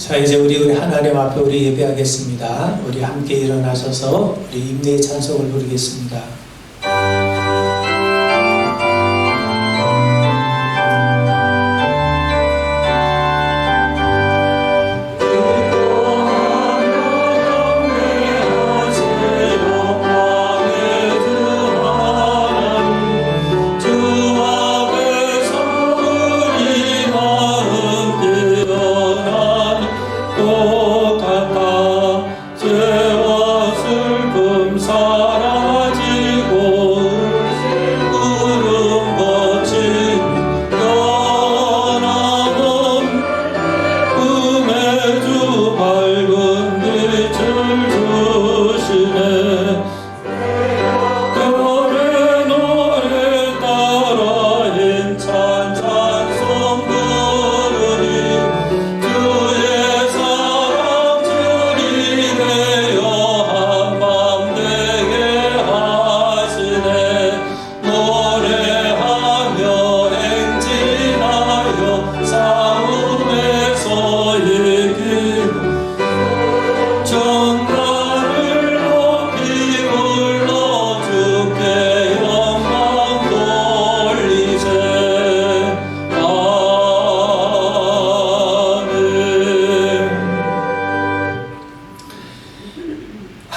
자, 이제 우리 하나님 앞에 우리 예배하겠습니다. 우리 함께 일어나셔서 우리 임대의 찬송을 부르겠습니다.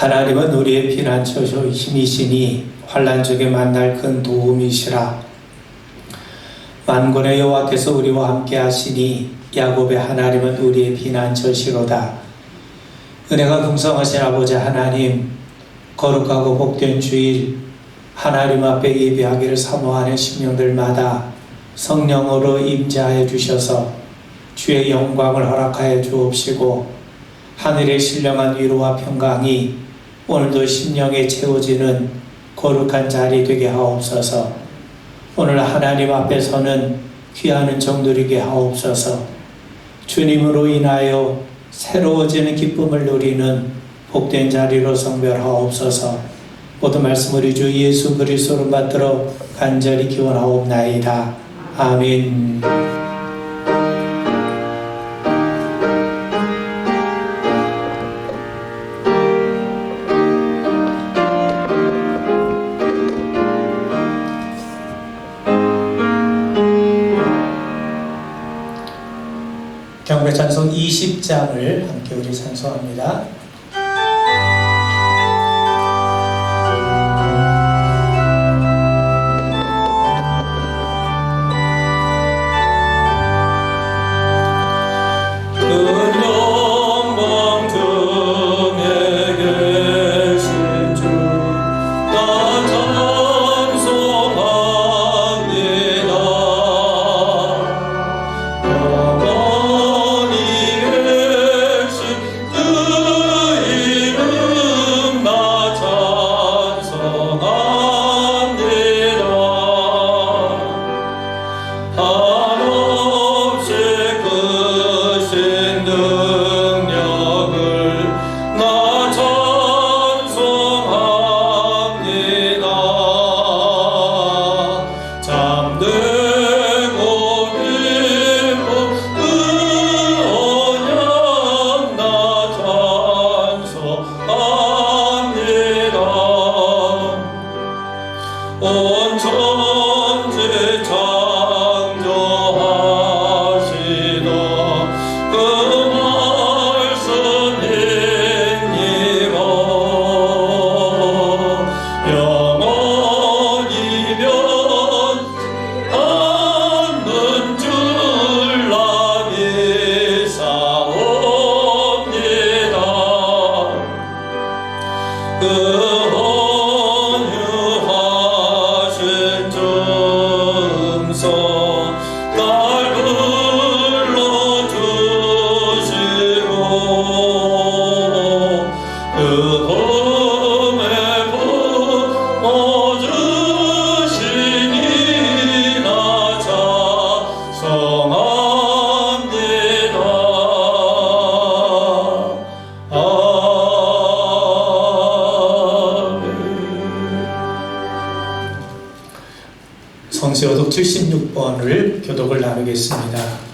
하나님은 우리의 피난처시오 힘이시니 환난 중에 만날 큰 도움이시라. 만군의 여호와께서 우리와 함께 하시니 야곱의 하나님은 우리의 피난처시로다. 은혜가 풍성하신 아버지 하나님, 거룩하고 복된 주일 하나님 앞에 예배하기를 사모하는 심령들마다 성령으로 임재하여 주셔서 주의 영광을 허락하여 주옵시고 하늘의 신령한 위로와 평강이 오늘도 심령에 채워지는 거룩한 자리 되게 하옵소서. 오늘 하나님 앞에서는 귀한 은총 누리게 하옵소서. 주님으로 인하여 새로워지는 기쁨을 누리는 복된 자리로 성별하옵소서. 모든 말씀 우리 주 예수 그리스도로 받들어 간절히 기원하옵나이다. 아멘. 경배 찬송 20장을 함께 우리 찬송합니다. 성시어독 76번을 교독을 나누겠습니다.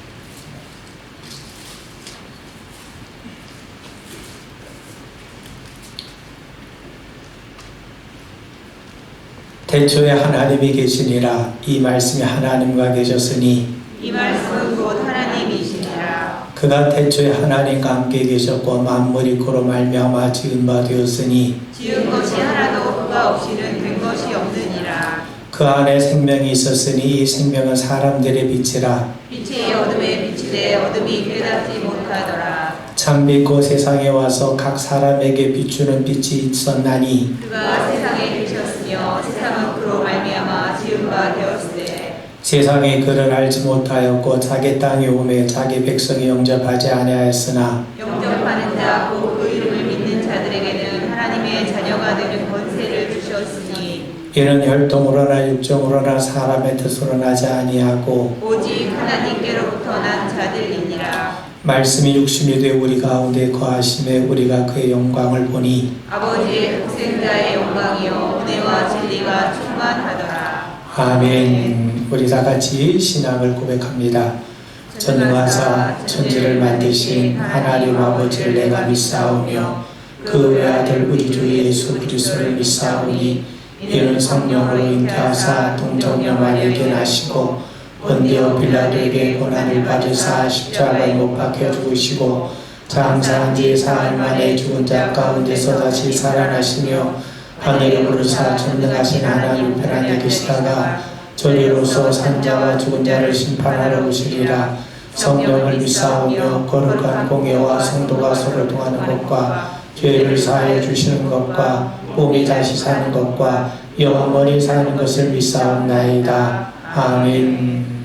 태초에 하나님이 계시니라. 이 말씀이 하나님과 계셨으니 이 말씀은 곧 하나님이시니라. 그가 태초에 하나님과 함께 계셨고 만물이 그로 말미암아 지은 바 되었으니 지은 것이 하나도 그가 없이는 된 것이 없느니라. 그 안에 생명이 있었으니 이 생명은 사람들의 빛이라. 빛이 어둠에 비치되 어둠이 깨닫지 못하더라. 참빛고 세상에 와서 각 사람에게 비추는 빛이 있었나니 그가 세상에 계셨으며 세상은 그로 말미암아 지은 바 되었으되 세상에 그를 알지 못하였고 자기 땅에 오매 자기 백성이 영접하지 아니하였으나 영접하는 자 곧 그 이름을 믿는 자들에게는 하나님의 자녀가 되는 권세를 주셨으니 이는 혈통으로나 육정으로나 사람의 뜻으로 나지 아니하고 오직 하나님께로부터 난 자들이니라. 말씀이 육신이 되어 우리 가운데 거하심에 우리가 그의 영광을 보니 아버지의 독생자의 영광이요 은혜와 진리가 충만하더라. 아멘. 우리 다 같이 신앙을 고백합니다. 전능하사 천지를 만드신 하나님 아버지를 내가 믿사오며 그 외아들 우리 주 예수 그리스도를 믿사오니 이는 성령으로 잉태하사 동정녀 마리아에게 나시고 본디오 빌라도에게 고난을 받으사 십자가에 못 박혀 죽으시고 장사한 지 사흘 만에 죽은 자 가운데서 다시 살아나시며 하늘에 오르사 전능하신 하나님 우편에 계시다가 저리로서 산자와 죽은 자를 심판하러 오시리라. 성령을 믿사오며 거룩한 공예와 성도가 서로 통하는 것과 죄를 사하여 주시는 것과 몸이 다시 사는 것과 영원히 사는 것을 믿사옵나이다. 아멘.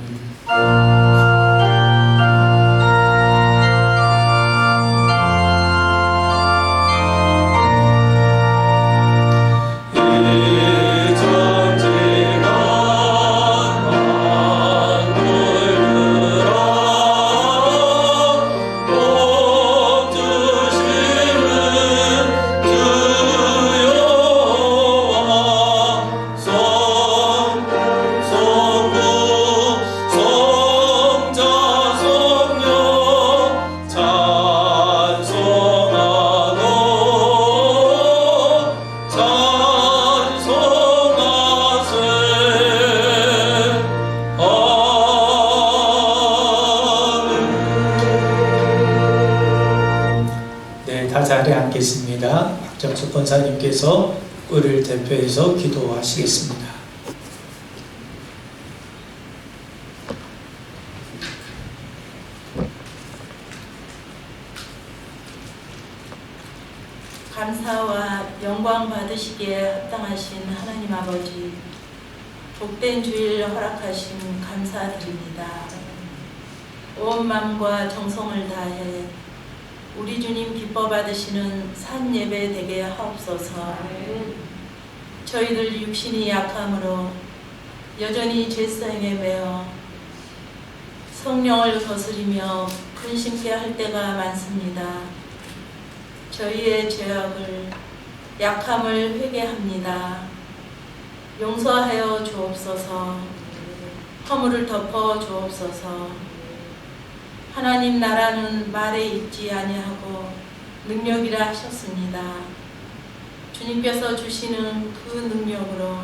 자리에 앉겠습니다. 박정수 권사님께서 우리를 대표해서 기도하시겠습니다. 감사와 영광 받으시기에 합당하신 하나님 아버지, 복된 주일 허락하심 감사드립니다. 온 마음과 정성을 다해 우리 주님 기뻐 받으시는 산 예배 되게 하옵소서. 저희들 육신이 약함으로 여전히 죄성에 매어 성령을 거스리며 근심케 할 때가 많습니다. 저희의 죄악을 약함을 회개합니다. 용서하여 주옵소서. 허물을 덮어 주옵소서. 하나님 나라는 말에 있지 아니하고 능력이라 하셨습니다. 주님께서 주시는 그 능력으로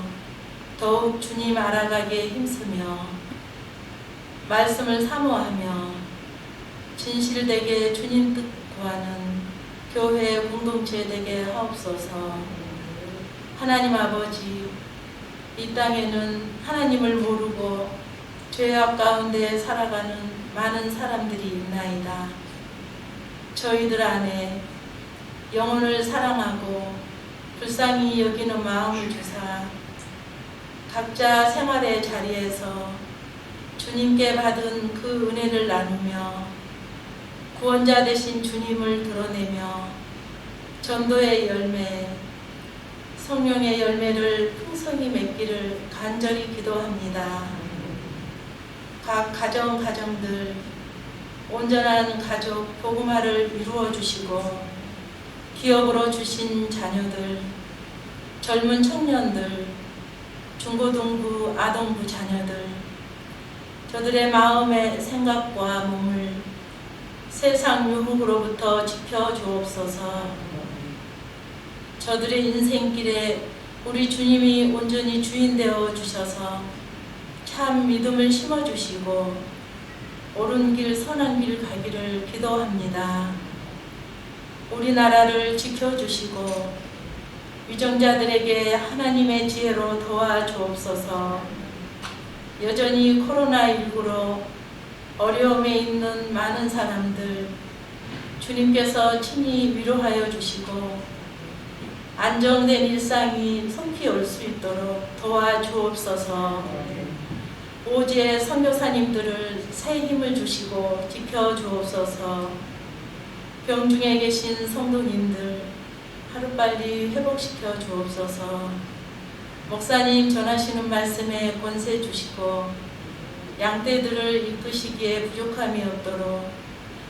더욱 주님 알아가기에 힘쓰며 말씀을 사모하며 진실되게 주님 뜻 구하는 교회 공동체 되게 하옵소서. 하나님 아버지, 이 땅에는 하나님을 모르고 죄악 가운데 살아가는 많은 사람들이 있나이다. 저희들 안에 영혼을 사랑하고 불쌍히 여기는 마음을 주사 각자 생활의 자리에서 주님께 받은 그 은혜를 나누며 구원자 되신 주님을 드러내며 전도의 열매, 성령의 열매를 풍성히 맺기를 간절히 기도합니다. 각 가정들 온전한 가족 복음화를 이루어 주시고 기업으로 주신 자녀들, 젊은 청년들, 중고등부, 아동부 자녀들, 저들의 마음의 생각과 몸을 세상 유혹으로부터 지켜 주옵소서. 저들의 인생길에 우리 주님이 온전히 주인 되어 주셔서 참 믿음을 심어주시고 옳은 길 선한 길 가기를 기도합니다. 우리나라를 지켜주시고 위정자들에게 하나님의 지혜로 도와주옵소서. 여전히 코로나19로 어려움에 있는 많은 사람들 주님께서 친히 위로하여 주시고 안정된 일상이 속히 올 수 있도록 도와주옵소서. 오지의 선교사님들을 새 힘을 주시고 지켜주옵소서. 병중에 계신 성도님들 하루빨리 회복시켜 주옵소서. 목사님 전하시는 말씀에 권세 주시고 양떼들을 이끄시기에 부족함이 없도록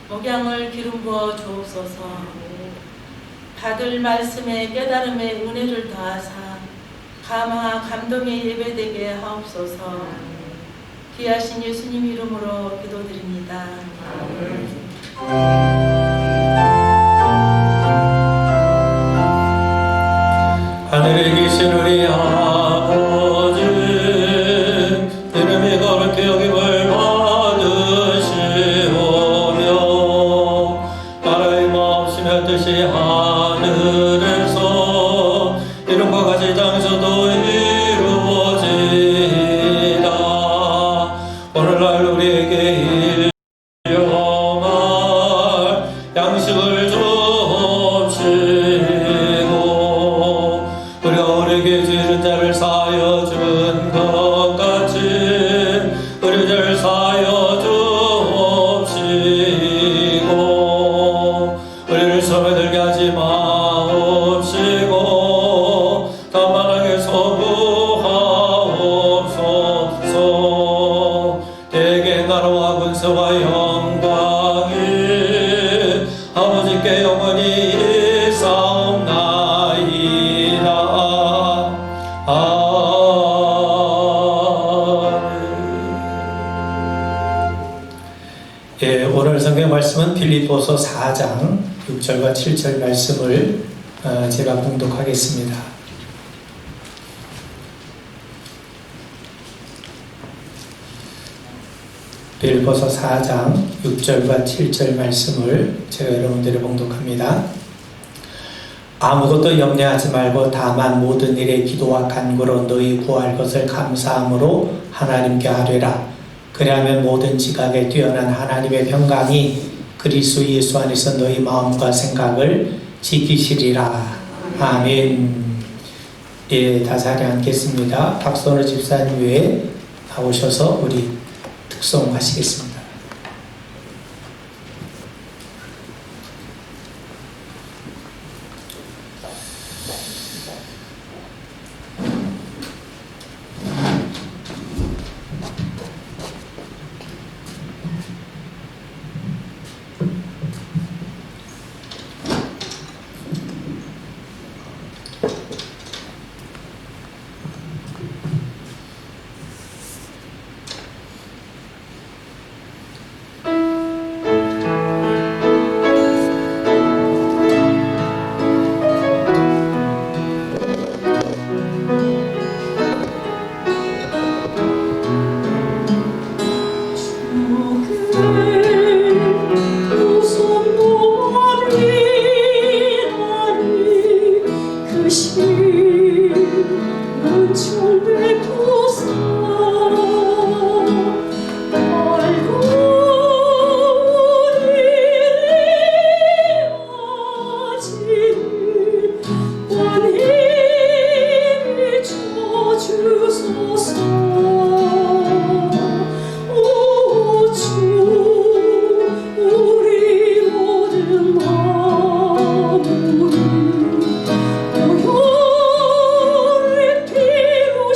목양을 기름 부어 주옵소서. 받을 말씀에 깨달음의 은혜를 더하사 감화 감동의 예배되게 하옵소서. 귀하신 예수님 이름으로 기도드립니다. 하늘에 계신 우리 아버지, 이름이 거룩히 여김을 받으시오며 나라의 마옵시며 뜻이 하늘에서 이름과 같이 땅에서도 이루어지이다. 오늘날 우리에게 일용할 양식을 줍시고 우리가 우리에게 죄진 자를 사하여 준 것 같이 우리 죄를 사하여 주옵시고 우리를 시험에 들게 하지 마옵시고 다만 악에서 구하옵소서. 대개 나라와 권세와 영광이 아버지께 영원히 있사옵나이다. 예, 오늘 성경 말씀은 빌립보서 4장 6절과 7절 말씀을 제가 봉독하겠습니다. 빌립보서 4장 6절과 7절 말씀을 제가 여러분들에게 봉독합니다. 아무것도 염려하지 말고 다만 모든 일에 기도와 간구로 너희 구할 것을 감사함으로 하나님께 아뢰라. 그리하면 모든 지각에 뛰어난 하나님의 평강이 그리스도 예수 안에서 너희 마음과 생각을 지키시리라. 아멘. 예, 다 자리에 앉겠습니다. 박선호 집사님 외에 나오셔서 우리 특송하시겠습니다.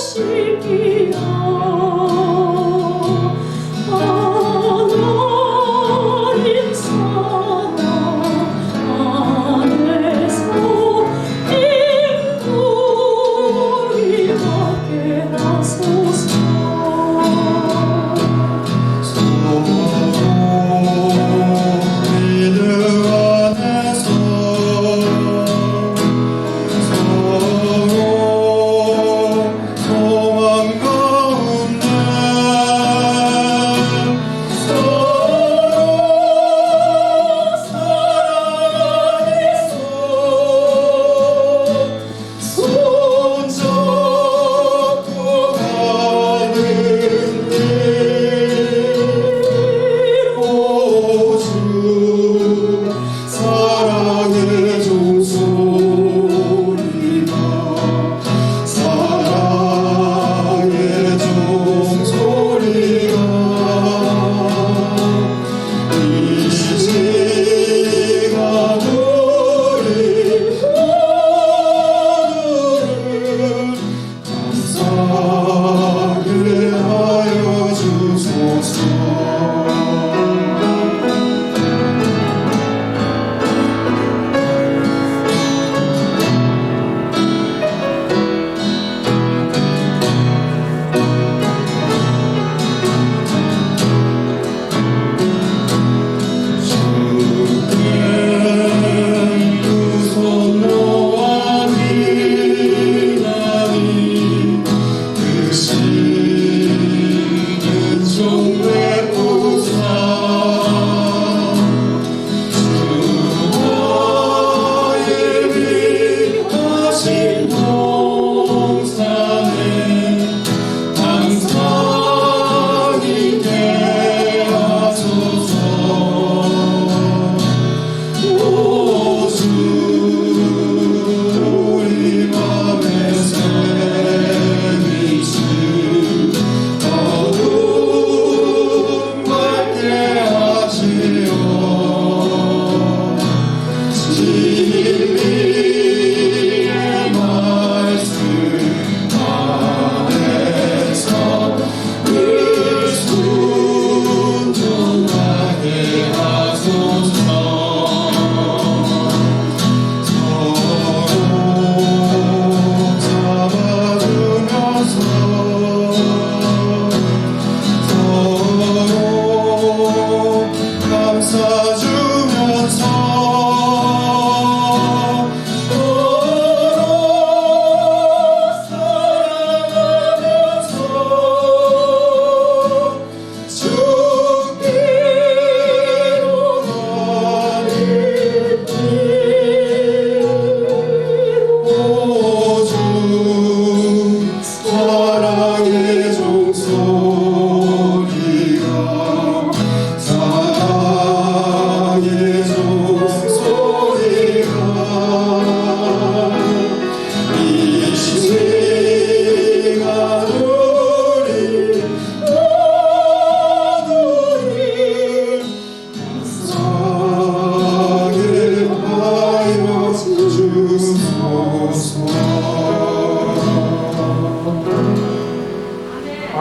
시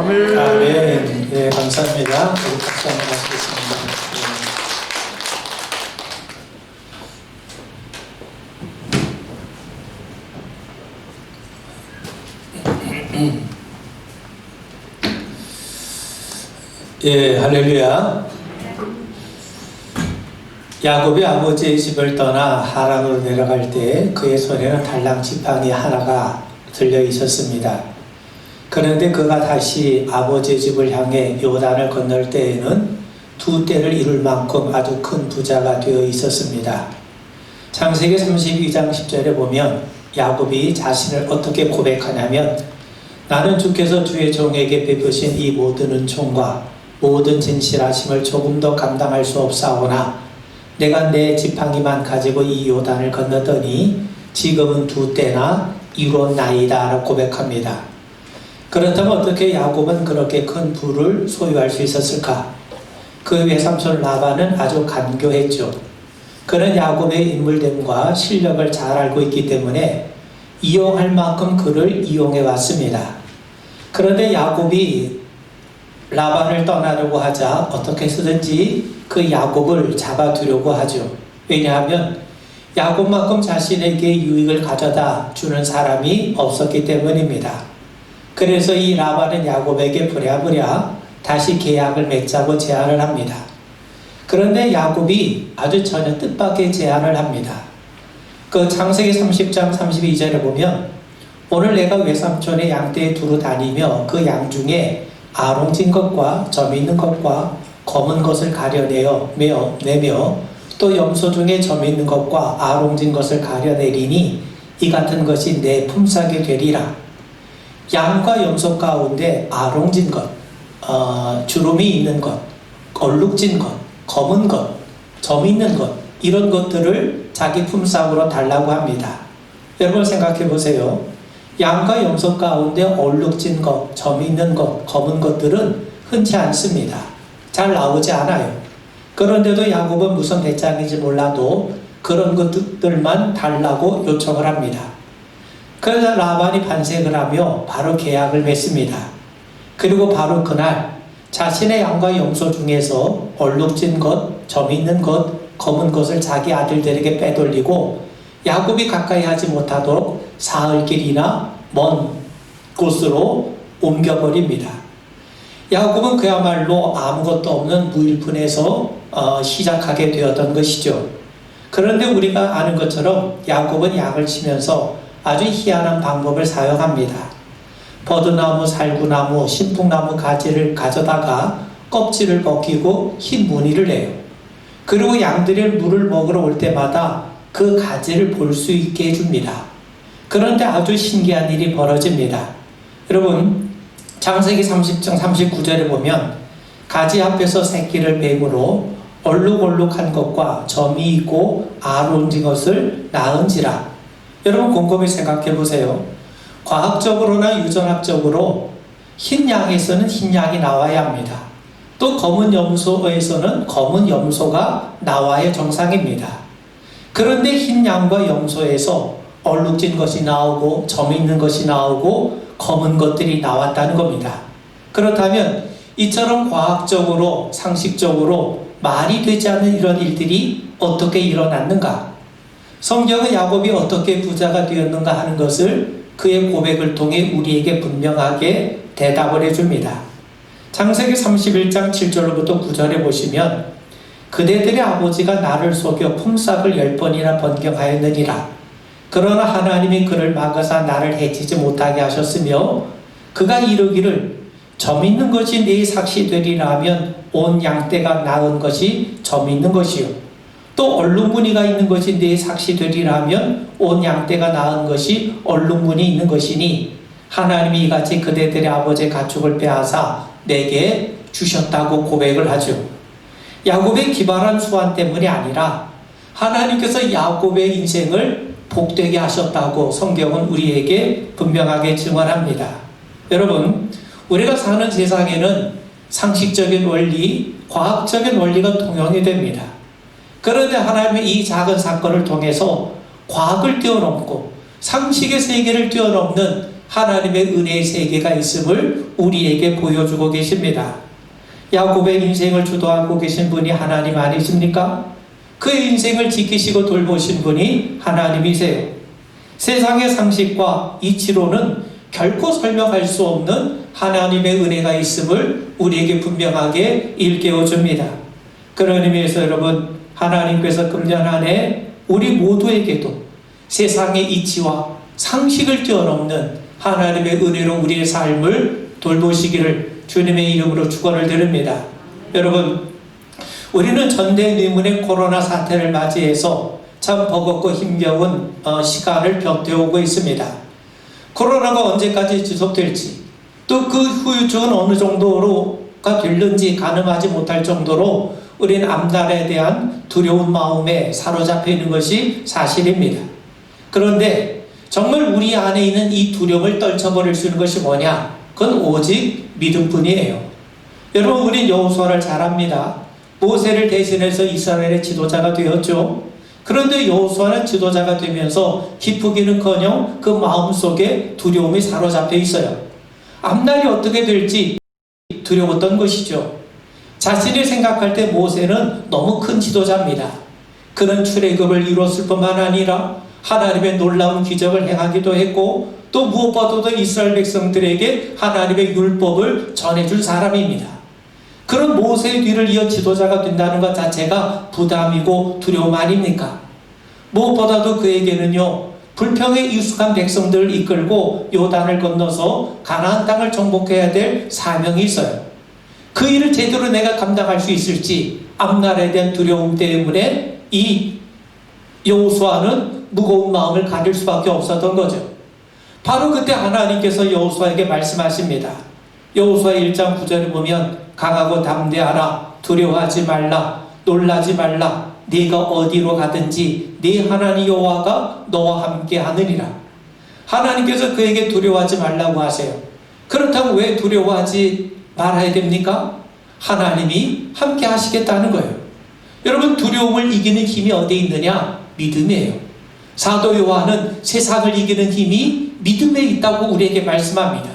아멘. 아멘. 네, 감사합니다. 우리 박수 한번 하시겠습니다. 예, 할렐루야. 야곱이 아버지의 집을 떠나 하란으로 내려갈 때 그의 손에는 달랑 지팡이 하나가 들려 있었습니다. 그런데 그가 다시 아버지의 집을 향해 요단을 건널 때에는 2때를 이룰 만큼 아주 큰 부자가 되어 있었습니다. 창세기 32장 10절에 보면 야곱이 자신을 어떻게 고백하냐면, 나는 주께서 주의 종에게 베푸신 이 모든 은총과 모든 진실하심을 조금 더 감당할 수 없사오나 내가 내 지팡이만 가지고 이 요단을 건너더니 지금은 2때나 이뤘나이다 라고 고백합니다. 그렇다면 어떻게 야곱은 그렇게 큰 부를 소유할 수 있었을까? 그 외삼촌 라반은 아주 간교했죠. 그는 야곱의 인물됨과 실력을 잘 알고 있기 때문에 이용할 만큼 그를 이용해 왔습니다. 그런데 야곱이 라반을 떠나려고 하자 어떻게 해서든지 그 야곱을 잡아두려고 하죠. 왜냐하면 야곱만큼 자신에게 유익을 가져다 주는 사람이 없었기 때문입니다. 그래서 이 라반은 야곱에게 부랴부랴 다시 계약을 맺자고 제안을 합니다. 그런데 야곱이 아주 전혀 뜻밖의 제안을 합니다. 그 창세기 30장 32절에 보면, 오늘 내가 외삼촌의 양떼에 두루 다니며 그 양 중에 아롱진 것과 점 있는 것과 검은 것을 가려내며 또 염소 중에 점 있는 것과 아롱진 것을 가려내리니 이 같은 것이 내 품삯이 되리라. 양과 염소 가운데 아롱진 것, 주름이 있는 것, 얼룩진 것, 검은 것, 점 있는 것, 이런 것들을 자기 품삯으로 달라고 합니다. 여러분 생각해 보세요. 양과 염소 가운데 얼룩진 것, 점 있는 것, 검은 것들은 흔치 않습니다. 잘 나오지 않아요. 그런데도 야곱은 무슨 배짱인지 몰라도 그런 것들만 달라고 요청을 합니다. 그래서 라반이 반색을 하며 바로 계약을 맺습니다. 그리고 바로 그날 자신의 양과 염소 중에서 얼룩진 것, 점 있는 것, 검은 것을 자기 아들들에게 빼돌리고 야곱이 가까이 하지 못하도록 사흘길이나 먼 곳으로 옮겨버립니다. 야곱은 그야말로 아무것도 없는 무일푼에서 시작하게 되었던 것이죠. 그런데 우리가 아는 것처럼 야곱은 약을 치면서 아주 희한한 방법을 사용합니다. 버드나무, 살구나무, 신풍나무 가지를 가져다가 껍질을 벗기고 흰 무늬를 내요. 그리고 양들이 물을 먹으러 올 때마다 그 가지를 볼 수 있게 해줍니다. 그런데 아주 신기한 일이 벌어집니다. 여러분, 창세기 30장 39절에 보면 가지 앞에서 새끼를 뱀으로 얼룩얼룩한 것과 점이 있고 아론진 것을 낳은지라. 여러분 곰곰이 생각해 보세요. 과학적으로나 유전학적으로 흰 양에서는 흰 양이 나와야 합니다. 또 검은 염소에서는 검은 염소가 나와야 정상입니다. 그런데 흰 양과 염소에서 얼룩진 것이 나오고 점 있는 것이 나오고 검은 것들이 나왔다는 겁니다. 그렇다면 이처럼 과학적으로 상식적으로 말이 되지 않는 이런 일들이 어떻게 일어났는가? 성경은 야곱이 어떻게 부자가 되었는가 하는 것을 그의 고백을 통해 우리에게 분명하게 대답을 해줍니다. 창세기 31장 7절로부터 9절에 보시면, 그대들의 아버지가 나를 속여 품삯을 10번이나 변경하였느니라. 그러나 하나님이 그를 막으사 나를 해치지 못하게 하셨으며 그가 이르기를 점 있는 것이 네 삭시 되리라 하면 온 양떼가 낳은 것이 점 있는 것이요 또 얼룩무늬가 있는 것이 네 삭시 되리라 하면 온 양떼가 낳은 것이 얼룩무늬 있는 것이니 하나님이 이같이 그대들의 아버지의 가축을 빼앗아 내게 주셨다고 고백을 하죠. 야곱의 기발한 수완 때문이 아니라 하나님께서 야곱의 인생을 복되게 하셨다고 성경은 우리에게 분명하게 증언합니다. 여러분, 우리가 사는 세상에는 상식적인 원리, 과학적인 원리가 통용이 됩니다. 그런데 하나님의 이 작은 사건을 통해서 과학을 뛰어넘고 상식의 세계를 뛰어넘는 하나님의 은혜의 세계가 있음을 우리에게 보여주고 계십니다. 야곱의 인생을 주도하고 계신 분이 하나님 아니십니까? 그의 인생을 지키시고 돌보신 분이 하나님이세요. 세상의 상식과 이치로는 결코 설명할 수 없는 하나님의 은혜가 있음을 우리에게 분명하게 일깨워줍니다. 그런 의미에서 여러분, 하나님께서 금년 한 해 우리 모두에게도 세상의 이치와 상식을 뛰어넘는 하나님의 은혜로 우리의 삶을 돌보시기를 주님의 이름으로 축원을 드립니다. 여러분, 우리는 전대미문의 코로나 사태를 맞이해서 참 버겁고 힘겨운 시간을 벽대오고 있습니다. 코로나가 언제까지 지속될지, 또 그 후유증은 어느 정도로가 될는지 가늠하지 못할 정도로 우리는 앞날에 대한 두려운 마음에 사로잡혀 있는 것이 사실입니다. 그런데 정말 우리 안에 있는 이 두려움을 떨쳐버릴 수 있는 것이 뭐냐? 그건 오직 믿음뿐이에요. 여러분, 우린 여호수아를 잘 압니다. 모세를 대신해서 이스라엘의 지도자가 되었죠. 그런데 여호수아는 지도자가 되면서 기쁘기는커녕 그 마음속에 두려움이 사로잡혀 있어요. 앞날이 어떻게 될지 두려웠던 것이죠. 자신이 생각할 때 모세는 너무 큰 지도자입니다. 그는 출애굽을 이뤘을 뿐만 아니라 하나님의 놀라운 기적을 행하기도 했고, 또 무엇보다도 이스라엘 백성들에게 하나님의 율법을 전해줄 사람입니다. 그런 모세의 뒤를 이어 지도자가 된다는 것 자체가 부담이고 두려움 아닙니까? 무엇보다도 그에게는요, 불평에 익숙한 백성들을 이끌고 요단을 건너서 가나안 땅을 정복해야 될 사명이 있어요. 그 일을 제대로 내가 감당할 수 있을지 앞날에 대한 두려움 때문에 이 여호수아는 무거운 마음을 가질 수밖에 없었던 거죠. 바로 그때 하나님께서 여호수아에게 말씀하십니다. 여호수아 1장 9절에 보면 강하고 담대하라, 두려워하지 말라, 놀라지 말라, 네가 어디로 가든지 네 하나님 여호와가 너와 함께 하느니라. 하나님께서 그에게 두려워하지 말라고 하세요. 그렇다면 왜 두려워하지 말아야 됩니까? 하나님이 함께 하시겠다는 거예요. 여러분, 두려움을 이기는 힘이 어디에 있느냐? 믿음이에요. 사도 요한은 세상을 이기는 힘이 믿음에 있다고 우리에게 말씀합니다.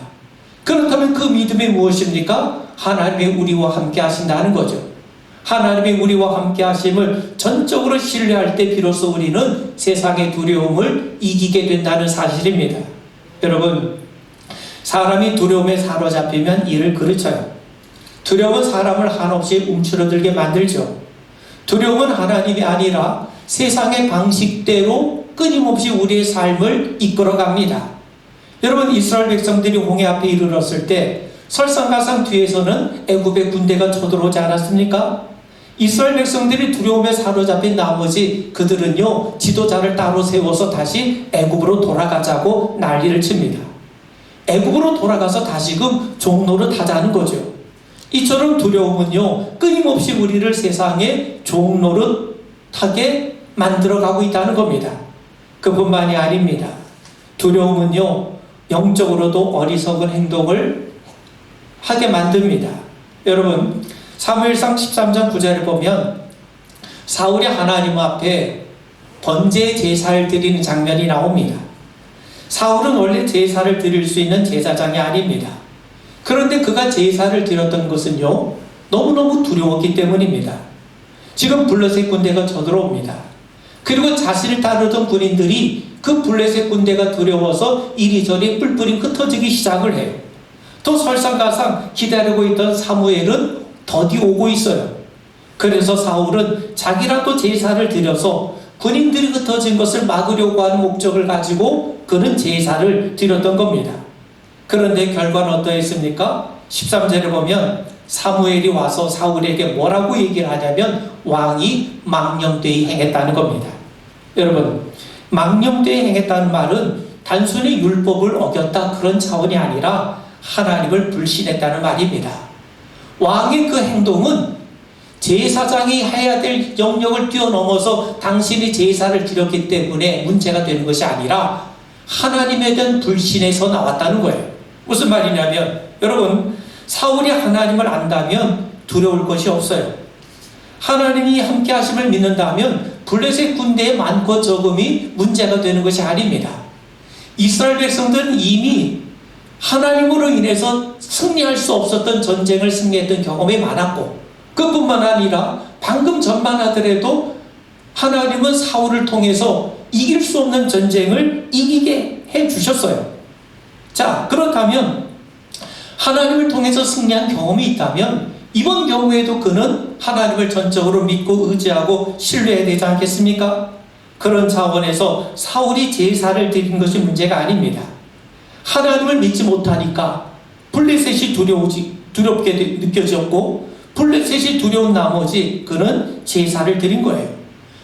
그렇다면 그 믿음이 무엇입니까? 하나님이 우리와 함께 하신다는 거죠. 하나님이 우리와 함께 하심을 전적으로 신뢰할 때 비로소 우리는 세상의 두려움을 이기게 된다는 사실입니다. 여러분, 사람이 두려움에 사로잡히면 이를 그르쳐요. 두려움은 사람을 한없이 움츠러들게 만들죠. 두려움은 하나님이 아니라 세상의 방식대로 끊임없이 우리의 삶을 이끌어갑니다. 여러분, 이스라엘 백성들이 홍해 앞에 이르렀을 때 설상가상 뒤에서는 애굽의 군대가 쳐들어오지 않았습니까? 이스라엘 백성들이 두려움에 사로잡힌 나머지 그들은요, 지도자를 따로 세워서 다시 애굽으로 돌아가자고 난리를 칩니다. 애굽으로 돌아가서 다시금 종노릇 하자는 거죠. 이처럼 두려움은요, 끊임없이 우리를 세상에 종노릇하게 만들어가고 있다는 겁니다. 그뿐만이 아닙니다. 두려움은요, 영적으로도 어리석은 행동을 하게 만듭니다. 여러분, 사무엘상 13장 9절에 보면 사울이 하나님 앞에 번제 제사를 드리는 장면이 나옵니다. 사울은 원래 제사를 드릴 수 있는 제사장이 아닙니다. 그런데 그가 제사를 드렸던 것은요, 너무너무 두려웠기 때문입니다. 지금 블레셋 군대가 쳐들어옵니다. 그리고 자신을 따르던 군인들이 그 블레셋 군대가 두려워서 이리저리 뿔뿔이 흩어지기 시작을 해요. 또 설상가상 기다리고 있던 사무엘은 더디 오고 있어요. 그래서 사울은 자기라도 제사를 드려서 군인들이 흩어진 것을 막으려고 하는 목적을 가지고 그는 제사를 드렸던 겁니다. 그런데 결과는 어떠했습니까? 13절에 보면 사무엘이 와서 사울에게 뭐라고 얘기를 하냐면 왕이 망령되이 행했다는 겁니다. 여러분, 망령되이 행했다는 말은 단순히 율법을 어겼다 그런 차원이 아니라 하나님을 불신했다는 말입니다. 왕의 그 행동은 제사장이 해야 될 영역을 뛰어넘어서 당신이 제사를 드렸기 때문에 문제가 되는 것이 아니라 하나님에 대한 불신에서 나왔다는 거예요. 무슨 말이냐면, 여러분, 사울이 하나님을 안다면 두려울 것이 없어요. 하나님이 함께 하심을 믿는다면 블레셋 군대의 많고 적음이 문제가 되는 것이 아닙니다. 이스라엘 백성들은 이미 하나님으로 인해서 승리할 수 없었던 전쟁을 승리했던 경험이 많았고, 그뿐만 아니라 방금 전만 하더라도 하나님은 사울을 통해서 이길 수 없는 전쟁을 이기게 해주셨어요. 자, 그렇다면 하나님을 통해서 승리한 경험이 있다면 이번 경우에도 그는 하나님을 전적으로 믿고 의지하고 신뢰해야 되지 않겠습니까? 그런 차원에서 사울이 제사를 드린 것이 문제가 아닙니다. 하나님을 믿지 못하니까 블레셋이 두렵게 느껴졌고, 블레셋이 두려운 나머지 그는 제사를 드린 거예요.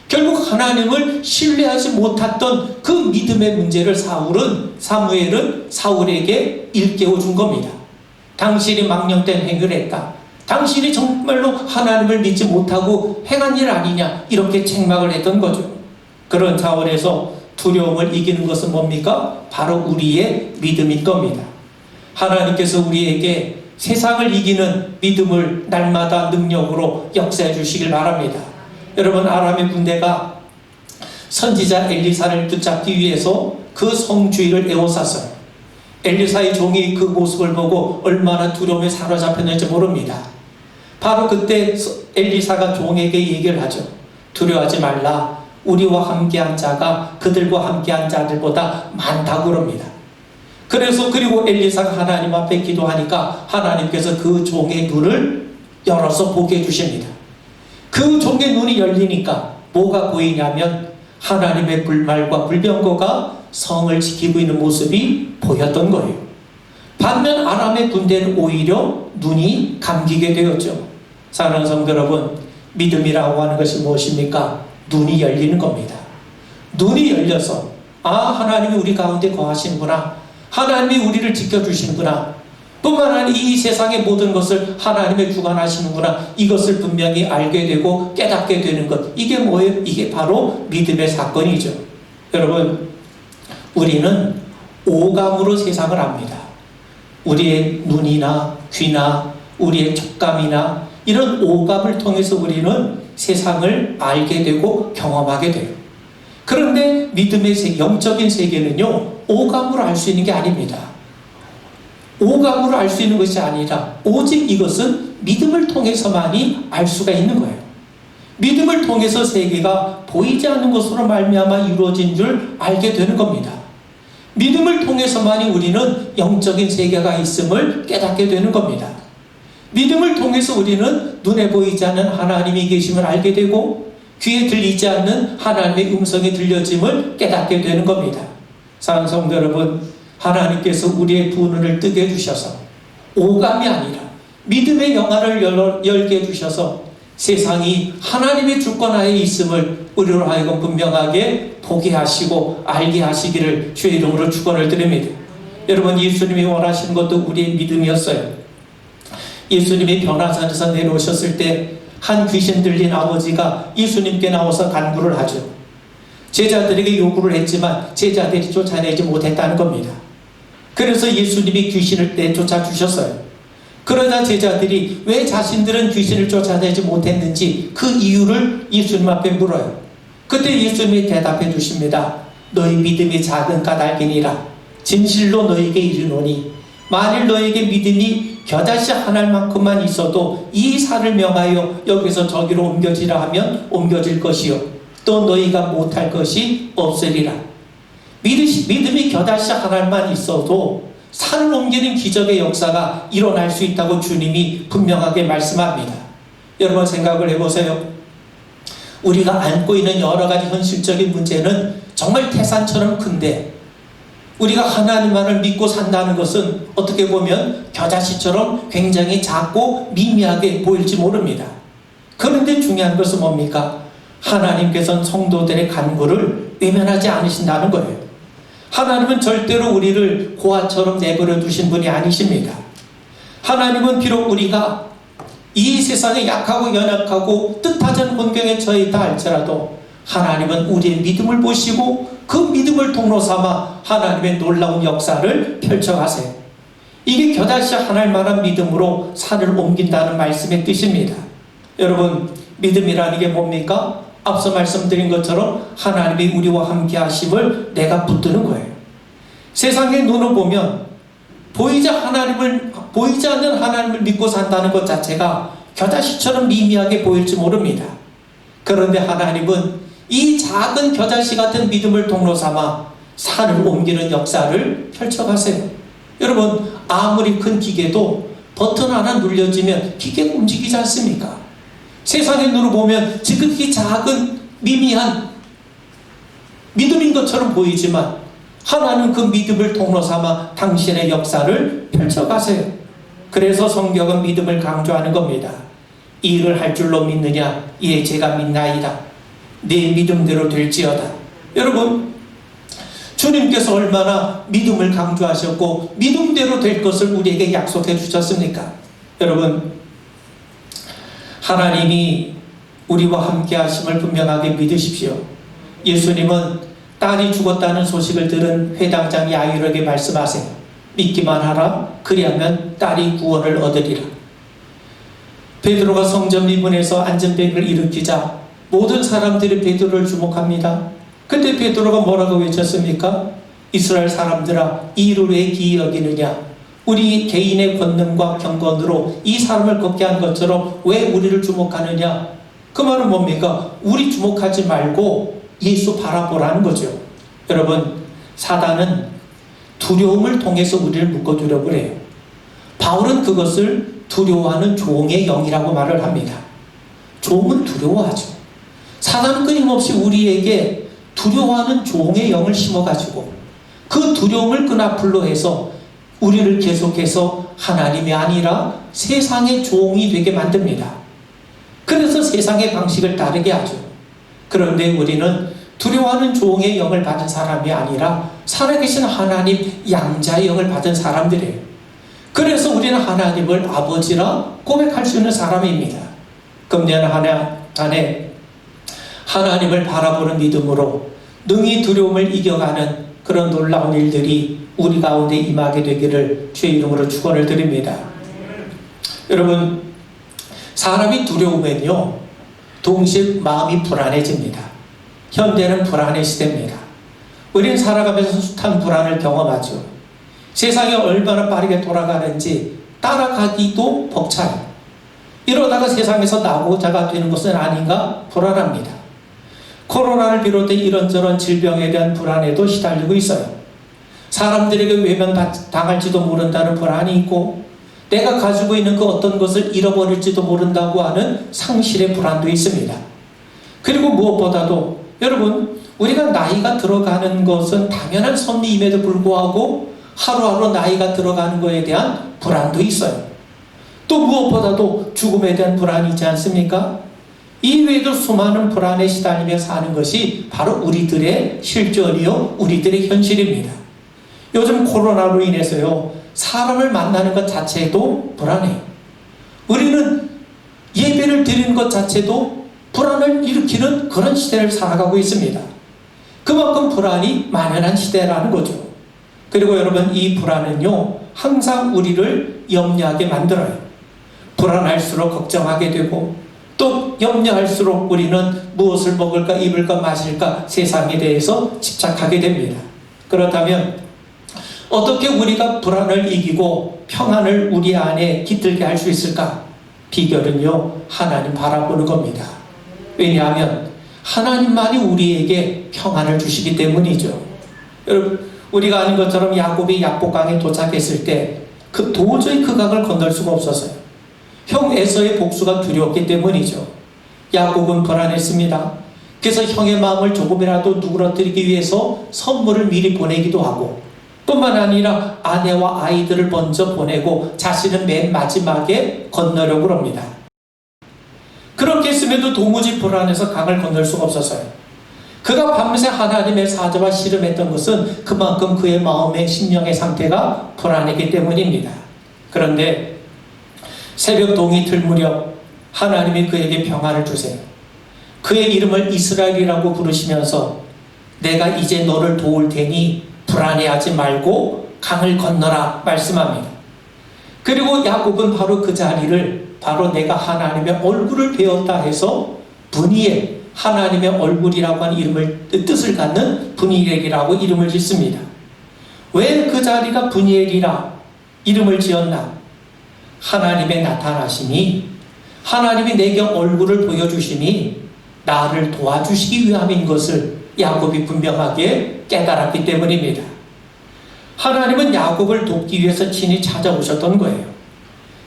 결국 하나님을 신뢰하지 못했던 그 믿음의 문제를 사무엘은 사울에게 일깨워 준 겁니다. 당신이 망령된 행위를 했다. 당신이 정말로 하나님을 믿지 못하고 행한 일 아니냐, 이렇게 책망을 했던 거죠. 그런 차원에서 두려움을 이기는 것은 뭡니까? 바로 우리의 믿음인 겁니다. 하나님께서 우리에게 세상을 이기는 믿음을 날마다 능력으로 역사해 주시길 바랍니다. 여러분, 아람의 군대가 선지자 엘리사를 붙잡기 위해서 그 성주위를 에워쌌어요. 엘리사의 종이 그 모습을 보고 얼마나 두려움에 사로잡혔는지 모릅니다. 바로 그때 엘리사가 종에게 얘기를 하죠. 두려워하지 말라. 우리와 함께한 자가 그들과 함께한 자들보다 많다고 그럽니다. 그리고 엘리사가 하나님 앞에 기도하니까 하나님께서 그 종의 눈을 열어서 보게 해주십니다. 그 종의 눈이 열리니까 뭐가 보이냐면 하나님의 불말과 불병거가 성을 지키고 있는 모습이 보였던 거예요. 반면 아람의 군대는 오히려 눈이 감기게 되었죠. 사랑하는 성도 여러분, 믿음이라고 하는 것이 무엇입니까? 눈이 열리는 겁니다. 눈이 열려서 하나님이 우리 가운데 거하시는구나, 하나님이 우리를 지켜주시는구나, 뿐만 아니라 이 세상의 모든 것을 하나님의 주관하시는구나, 이것을 분명히 알게 되고 깨닫게 되는 것, 이게 뭐예요? 이게 바로 믿음의 사건이죠. 여러분, 우리는 오감으로 세상을 압니다. 우리의 눈이나 귀나 우리의 촉감이나 이런 오감을 통해서 우리는 세상을 알게 되고 경험하게 돼요. 그런데 믿음의 영적인 세계는요, 오감으로 알 수 있는 게 아닙니다. 오감으로 알 수 있는 것이 아니라 오직 이것은 믿음을 통해서만이 알 수가 있는 거예요. 믿음을 통해서 세계가 보이지 않는 것으로 말미암아 이루어진 줄 알게 되는 겁니다. 믿음을 통해서만이 우리는 영적인 세계가 있음을 깨닫게 되는 겁니다. 믿음을 통해서 우리는 눈에 보이지 않는 하나님이 계심을 알게 되고 귀에 들리지 않는 하나님의 음성이 들려짐을 깨닫게 되는 겁니다. 사랑하는 성도 여러분, 하나님께서 우리의 두 눈을 뜨게 해주셔서 오감이 아니라 믿음의 영안을 열게 해주셔서 세상이 하나님의 주권하에 있음을 우리로 하여금 분명하게 보게 하시고 알게 하시기를 주의 이름으로 축원을 드립니다. 여러분, 예수님이 원하시는 것도 우리의 믿음이었어요. 예수님이 변화산에서 내려오셨을 때 한 귀신 들린 아버지가 예수님께 나와서 간구를 하죠. 제자들에게 요구를 했지만 제자들이 쫓아내지 못했다는 겁니다. 그래서 예수님이 귀신을 내쫓아 주셨어요. 그러자 제자들이 왜 자신들은 귀신을 쫓아내지 못했는지 그 이유를 예수님 앞에 물어요. 그때 예수님이 대답해 주십니다. 너희 믿음이 작은 까닭이니라. 진실로 너희에게 이르노니 만일 너희에게 믿음이 겨자씨 한 알만큼만 있어도 이 산을 명하여 여기서 저기로 옮겨지라 하면 옮겨질 것이요 또 너희가 못할 것이 없으리라. 믿음이 겨자씨 한 알만 있어도 산을 옮기는 기적의 역사가 일어날 수 있다고 주님이 분명하게 말씀합니다. 여러분, 생각을 해보세요. 우리가 안고 있는 여러 가지 현실적인 문제는 정말 태산처럼 큰데 우리가 하나님만을 믿고 산다는 것은 어떻게 보면 겨자씨처럼 굉장히 작고 미미하게 보일지 모릅니다. 그런데 중요한 것은 뭡니까? 하나님께서는 성도들의 간구를 외면하지 않으신다는 거예요. 하나님은 절대로 우리를 고아처럼 내버려 두신 분이 아니십니다. 하나님은 비록 우리가 이 세상에 약하고 연약하고 뜻하지 않은 환경에 처해 있다 할지라도 하나님은 우리의 믿음을 보시고 그 믿음을 통로 삼아 하나님의 놀라운 역사를 펼쳐가세요. 이게 겨자씨 한 알만한 믿음으로 산을 옮긴다는 말씀의 뜻입니다. 여러분, 믿음이라는 게 뭡니까? 앞서 말씀드린 것처럼 하나님이 우리와 함께 하심을 내가 붙드는 거예요. 세상의 눈을 보면 보이지 않는 하나님을 믿고 산다는 것 자체가 겨자씨처럼 미미하게 보일지 모릅니다. 그런데 하나님은 이 작은 겨자씨 같은 믿음을 통로 삼아 산을 옮기는 역사를 펼쳐가세요. 여러분, 아무리 큰 기계도 버튼 하나 눌려지면 기계가 움직이지 않습니까? 세상의 눈으로 보면 지극히 작은 미미한 믿음인 것처럼 보이지만 하나님 그 믿음을 통로 삼아 당신의 역사를 펼쳐가세요. 그래서 성경은 믿음을 강조하는 겁니다. 이 일을 할 줄로 믿느냐? 예, 제가 믿나이다. 네 믿음대로 될지어다. 여러분, 주님께서 얼마나 믿음을 강조하셨고 믿음대로 될 것을 우리에게 약속해 주셨습니까? 여러분, 하나님이 우리와 함께 하심을 분명하게 믿으십시오. 예수님은 딸이 죽었다는 소식을 들은 회당장 야이로에게 말씀하세요. 믿기만 하라. 그리하면 딸이 구원을 얻으리라. 베드로가 성전 미문에서 안전뱅이를 일으키자 모든 사람들이 베드로를 주목합니다. 그때 베드로가 뭐라고 외쳤습니까? 이스라엘 사람들아, 이 일을 왜 기이 여기느냐? 우리 개인의 권능과 경건으로 이 사람을 걷게 한 것처럼 왜 우리를 주목하느냐? 그 말은 뭡니까? 우리 주목하지 말고 예수 바라보라는 거죠. 여러분, 사단은 두려움을 통해서 우리를 묶어두려고 해요. 바울은 그것을 두려워하는 종의 영이라고 말을 합니다. 종은 두려워하죠. 사단은 끊임없이 우리에게 두려워하는 종의 영을 심어가지고 그 두려움을 끈앞으로 해서 우리를 계속해서 하나님이 아니라 세상의 종이 되게 만듭니다. 그래서 세상의 방식을 따르게 하죠. 그런데 우리는 두려워하는 종의 영을 받은 사람이 아니라 살아계신 하나님 양자의 영을 받은 사람들이에요. 그래서 우리는 하나님을 아버지라 고백할 수 있는 사람입니다. 금년 한 해 하나님을 바라보는 믿음으로 능히 두려움을 이겨가는 그런 놀라운 일들이 우리 가운데 임하게 되기를 주의 이름으로 축원을 드립니다. 여러분, 사람이 두려우면요 동시에 마음이 불안해집니다. 현대는 불안의 시대입니다. 우리는 살아가면서 숱한 불안을 경험하죠. 세상이 얼마나 빠르게 돌아가는지 따라가기도 벅차요. 이러다가 세상에서 낙오자가 되는 것은 아닌가 불안합니다. 코로나를 비롯해 이런저런 질병에 대한 불안에도 시달리고 있어요. 사람들에게 외면당할지도 모른다는 불안이 있고 내가 가지고 있는 그 어떤 것을 잃어버릴지도 모른다고 하는 상실의 불안도 있습니다. 그리고 무엇보다도 여러분, 우리가 나이가 들어가는 것은 당연한 섭리임에도 불구하고 하루하루 나이가 들어가는 것에 대한 불안도 있어요. 또 무엇보다도 죽음에 대한 불안이 있지 않습니까? 이외에도 수많은 불안에 시달리며 사는 것이 바로 우리들의 실존이요 우리들의 현실입니다. 요즘 코로나로 인해서요 사람을 만나는 것 자체도 불안해요. 우리는 예배를 드리는 것 자체도 불안을 일으키는 그런 시대를 살아가고 있습니다. 그만큼 불안이 만연한 시대라는 거죠. 그리고 여러분, 이 불안은요 항상 우리를 염려하게 만들어요. 불안할수록 걱정하게 되고 또 염려할수록 우리는 무엇을 먹을까 입을까 마실까 세상에 대해서 집착하게 됩니다. 그렇다면 어떻게 우리가 불안을 이기고 평안을 우리 안에 깃들게 할 수 있을까? 비결은요 하나님 바라보는 겁니다. 왜냐하면 하나님만이 우리에게 평안을 주시기 때문이죠. 여러분, 우리가 아는 것처럼 야곱이 야복강에 도착했을 때 도저히 그 강을 건널 수가 없었어요. 형 에서의 복수가 두려웠기 때문이죠. 야곱은 불안했습니다. 그래서 형의 마음을 조금이라도 누그러뜨리기 위해서 선물을 미리 보내기도 하고 뿐만 아니라 아내와 아이들을 먼저 보내고 자신은 맨 마지막에 건너려고 합니다. 그렇게 했음에도 도무지 불안해서 강을 건널 수가 없었어요. 그가 밤새 하나님의 사자와 씨름했던 것은 그만큼 그의 마음의 심령의 상태가 불안했기 때문입니다. 그런데 새벽 동이 들 무렵 하나님이 그에게 평안을 주세요. 그의 이름을 이스라엘이라고 부르시면서 내가 이제 너를 도울 테니 불안해하지 말고 강을 건너라 말씀합니다. 그리고 야곱은 바로 그 자리를 바로 내가 하나님의 얼굴을 배웠다 해서 분이엘, 하나님의 얼굴이라고 하는 이름을 뜻을 갖는 분이엘이라고 이름을 짓습니다. 왜 그 자리가 분이엘이라 이름을 지었나? 하나님의 나타나심이, 하나님이 내게 얼굴을 보여주심이 나를 도와주시기 위함인 것을 야곱이 분명하게 깨달았기 때문입니다. 하나님은 야곱을 돕기 위해서 친히 찾아오셨던 거예요.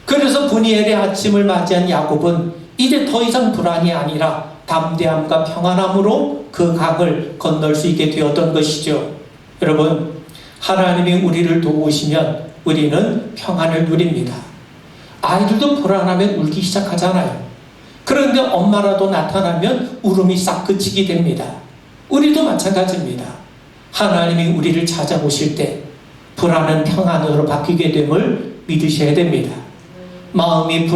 그래서 브니엘의 아침을 맞이한 야곱은 이제 더 이상 불안이 아니라 담대함과 평안함으로 그 강을 건널 수 있게 되었던 것이죠. 여러분, 하나님이 우리를 도우시면 우리는 평안을 누립니다. 아이들도 불안하면 울기 시작하잖아요. 그런데 엄마라도 나타나면 울음이 싹 그치게 됩니다. 우리도 마찬가지입니다. 하나님이 우리를 찾아오실 때 불안은 평안으로 바뀌게 됨을 믿으셔야 됩니다. 마음이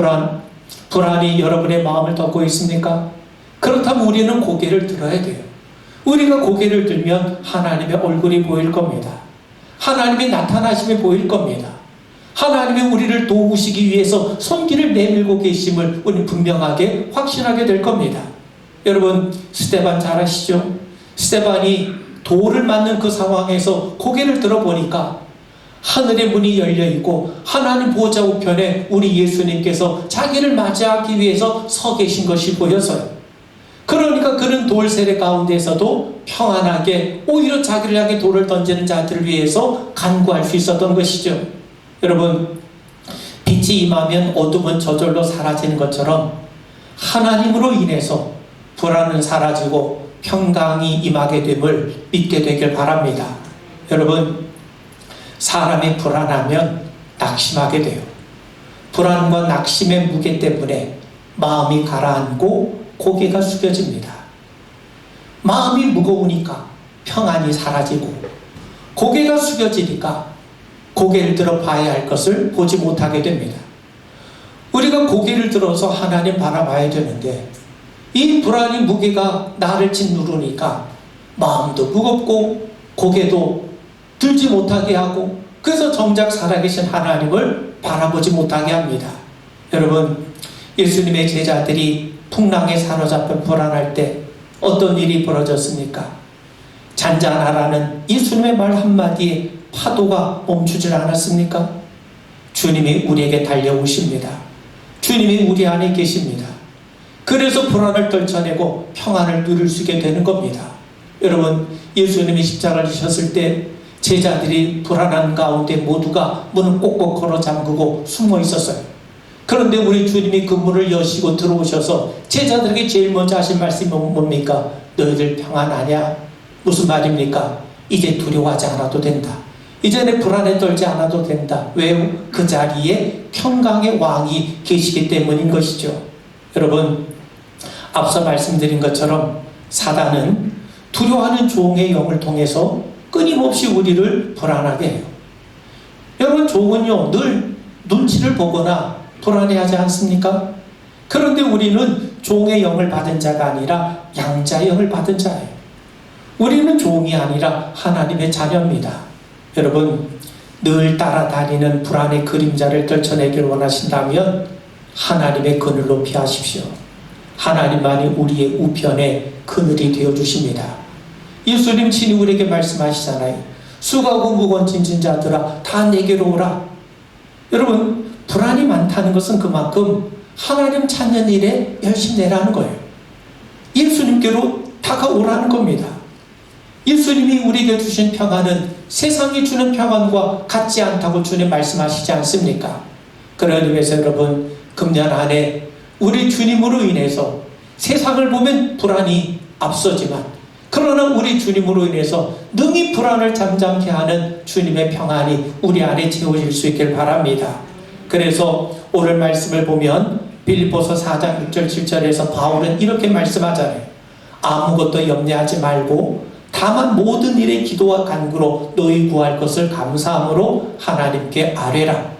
불안이 여러분의 마음을 덮고 있습니까? 그렇다면 우리는 고개를 들어야 돼요. 우리가 고개를 들면 하나님의 얼굴이 보일 겁니다. 하나님의 나타나심이 보일 겁니다. 하나님이 우리를 도우시기 위해서 손길을 내밀고 계심을 우리는 분명하게 확신하게 될 겁니다. 여러분, 스데반 잘 아시죠? 스데반이 돌을 맞는 그 상황에서 고개를 들어보니까 하늘의 문이 열려있고 하나님 보좌 우편에 우리 예수님께서 자기를 맞이하기 위해서 서 계신 것이 보여서요. 그러니까 그는 돌세례 가운데서도 평안하게 오히려 자기를 향해 돌을 던지는 자들을 위해서 간구할 수 있었던 것이죠. 여러분, 빛이 임하면 어둠은 저절로 사라지는 것처럼 하나님으로 인해서 불안은 사라지고 평강이 임하게 됨을 믿게 되길 바랍니다. 여러분, 사람이 불안하면 낙심하게 돼요. 불안과 낙심의 무게 때문에 마음이 가라앉고 고개가 숙여집니다. 마음이 무거우니까 평안이 사라지고 고개가 숙여지니까 고개를 들어 봐야 할 것을 보지 못하게 됩니다. 우리가 고개를 들어서 하나님 바라봐야 되는데 이 불안이 무게가 나를 짓누르니까 마음도 무겁고 고개도 들지 못하게 하고 그래서 정작 살아계신 하나님을 바라보지 못하게 합니다. 여러분, 예수님의 제자들이 풍랑에 사로잡혀 불안할 때 어떤 일이 벌어졌습니까? 잔잔하라는 예수님의 말 한마디에 파도가 멈추질 않았습니까? 주님이 우리에게 달려오십니다. 주님이 우리 안에 계십니다. 그래서 불안을 떨쳐내고 평안을 누릴 수 있게 되는 겁니다. 여러분, 예수님이 십자가를 지셨을 때 제자들이 불안한 가운데 모두가 문을 꼭꼭 걸어 잠그고 숨어 있었어요. 그런데 우리 주님이 그 문을 여시고 들어오셔서 제자들에게 제일 먼저 하신 말씀이 뭡니까? 너희들 평안하냐? 무슨 말입니까? 이제 두려워하지 않아도 된다. 이제는 불안에 떨지 않아도 된다. 왜요? 그 자리에 평강의 왕이 계시기 때문인 것이죠. 여러분, 앞서 말씀드린 것처럼 사단은 두려워하는 종의 영을 통해서 끊임없이 우리를 불안하게 해요. 여러분, 종은요 늘 눈치를 보거나 불안해하지 않습니까? 그런데 우리는 종의 영을 받은 자가 아니라 양자의 영을 받은 자예요. 우리는 종이 아니라 하나님의 자녀입니다. 여러분, 늘 따라다니는 불안의 그림자를 떨쳐내기를 원하신다면 하나님의 그늘로 피하십시오. 하나님만이 우리의 우편의 그늘이 되어주십니다. 예수님 친히 우리에게 말씀하시잖아요. 수고하고 무거운 짐진 자들아 다 내게로 오라. 여러분, 불안이 많다는 것은 그만큼 하나님 찾는 일에 열심내라는 거예요. 예수님께로 다가오라는 겁니다. 예수님이 우리에게 주신 평안은 세상이 주는 평안과 같지 않다고 주님 말씀하시지 않습니까? 그런 의미에서 여러분, 금년 한 해 우리 주님으로 인해서 세상을 보면 불안이 앞서지만 그러나 우리 주님으로 인해서 능히 불안을 잠잠케 하는 주님의 평안이 우리 안에 채워질 수 있길 바랍니다. 그래서 오늘 말씀을 보면 빌립보서 4장 6절 7절에서 바울은 이렇게 말씀하잖아요. 아무것도 염려하지 말고 다만 모든 일에 기도와 간구로 너희 구할 것을 감사함으로 하나님께 아뢰라.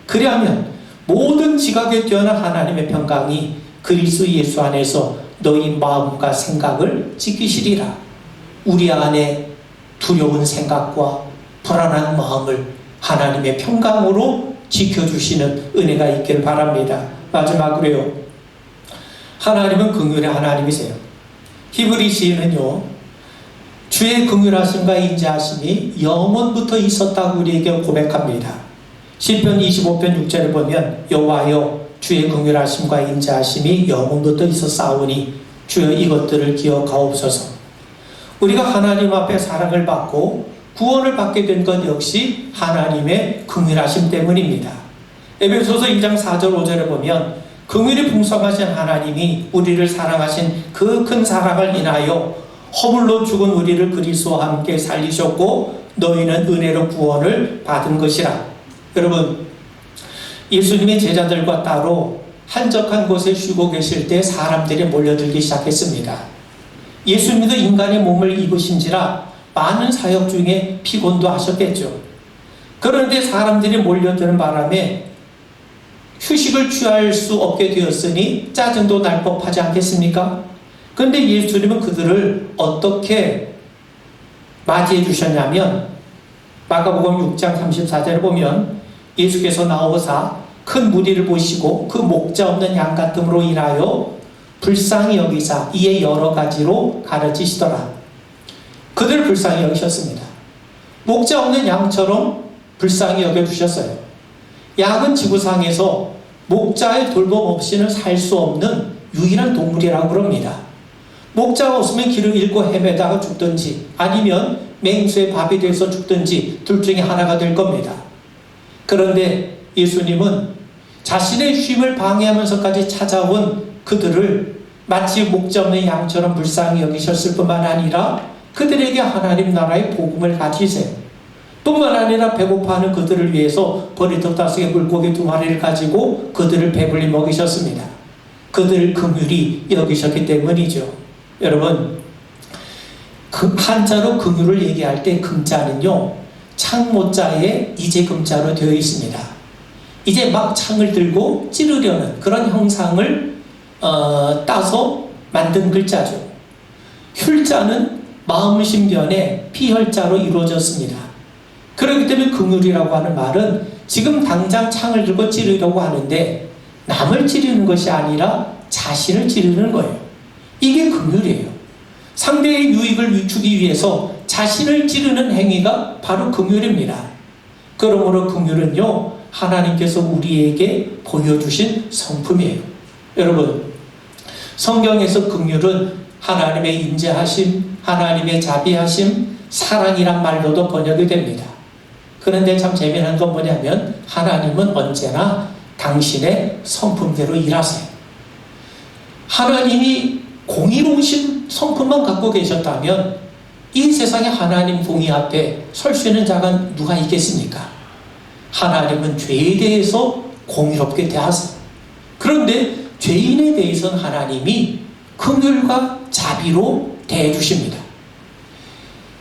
그리하면 모든 지각에 뛰어난 하나님의 평강이 그리스도 예수 안에서 너희 마음과 생각을 지키시리라. 우리 안에 두려운 생각과 불안한 마음을 하나님의 평강으로 지켜주시는 은혜가 있기를 바랍니다. 마지막으로요, 하나님은 긍휼의 하나님이세요. 히브리 시인은요, 주의 긍휼하심과 인자하심이 영원부터 있었다고 우리에게 고백합니다. 시편 25편 6절에 보면 여호와여 주의 긍휼하심과 인자하심이 영원부터 있었사오니 주여 이것들을 기억하옵소서. 우리가 하나님 앞에 사랑을 받고 구원을 받게 된 것 역시 하나님의 긍휼하심 때문입니다. 에베소서 2장 4절 5절에 보면 긍휼이 풍성하신 하나님이 우리를 사랑하신 그 큰 사랑을 인하여 허물로 죽은 우리를 그리스도와 함께 살리셨고 너희는 은혜로 구원을 받은 것이라. 여러분, 예수님의 제자들과 따로 한적한 곳에 쉬고 계실 때 사람들이 몰려들기 시작했습니다. 예수님도 인간의 몸을 입으신지라 많은 사역 중에 피곤도 하셨겠죠. 그런데 사람들이 몰려드는 바람에 휴식을 취할 수 없게 되었으니 짜증도 날 법하지 않겠습니까? 그런데 예수님은 그들을 어떻게 맞이해 주셨냐면 마가복음 6장 34절에 보면 예수께서 나오사 큰 무리를 보시고 그 목자 없는 양 같음으로 인하여 불쌍히 여기사 이에 여러 가지로 가르치시더라. 그들을 불쌍히 여기셨습니다. 목자 없는 양처럼 불쌍히 여겨주셨어요. 양은 지구상에서 목자의 돌봄 없이는 살 수 없는 유일한 동물이라고 그럽니다. 목자가 없으면 길을 잃고 헤매다가 죽든지 아니면 맹수의 밥이 돼서 죽든지 둘 중에 하나가 될 겁니다. 그런데 예수님은 자신의 쉼을 방해하면서까지 찾아온 그들을 마치 목자 없는 양처럼 불쌍히 여기셨을 뿐만 아니라 그들에게 하나님 나라의 복음을 가지세요. 뿐만 아니라 배고파하는 그들을 위해서 버리떡 5개 물고기 2마리를 가지고 그들을 배불리 먹이셨습니다. 그들을 긍휼히 여기셨기 때문이죠. 여러분, 한자로 긍휼을 얘기할 때 금자는요 창모자에 이제 금자로 되어 있습니다. 이제 막 창을 들고 찌르려는 그런 형상을 따서 만든 글자죠. 휼자는 마음신변에 피혈자로 이루어졌습니다. 그렇기 때문에 긍휼이라고 하는 말은 지금 당장 창을 들고 찌르려고 하는데 남을 찌르는 것이 아니라 자신을 찌르는 거예요. 이게 긍휼이에요. 상대의 유익을 늦추기 위해서 자신을 찌르는 행위가 바로 긍휼입니다. 그러므로 긍휼은요 하나님께서 우리에게 보여주신 성품이에요. 여러분, 성경에서 긍휼은 하나님의 인자하심, 하나님의 자비하심, 사랑이란 말로도 번역이 됩니다. 그런데 참 재미난 건 뭐냐면 하나님은 언제나 당신의 성품대로 일하세요. 하나님이 공의로우신 성품만 갖고 계셨다면 이 세상에 하나님 공의 앞에 설 수 있는 자가 누가 있겠습니까? 하나님은 죄에 대해서 공의롭게 대하세요. 그런데 죄인에 대해서는 하나님이 긍휼과 자비로 대해 주십니다.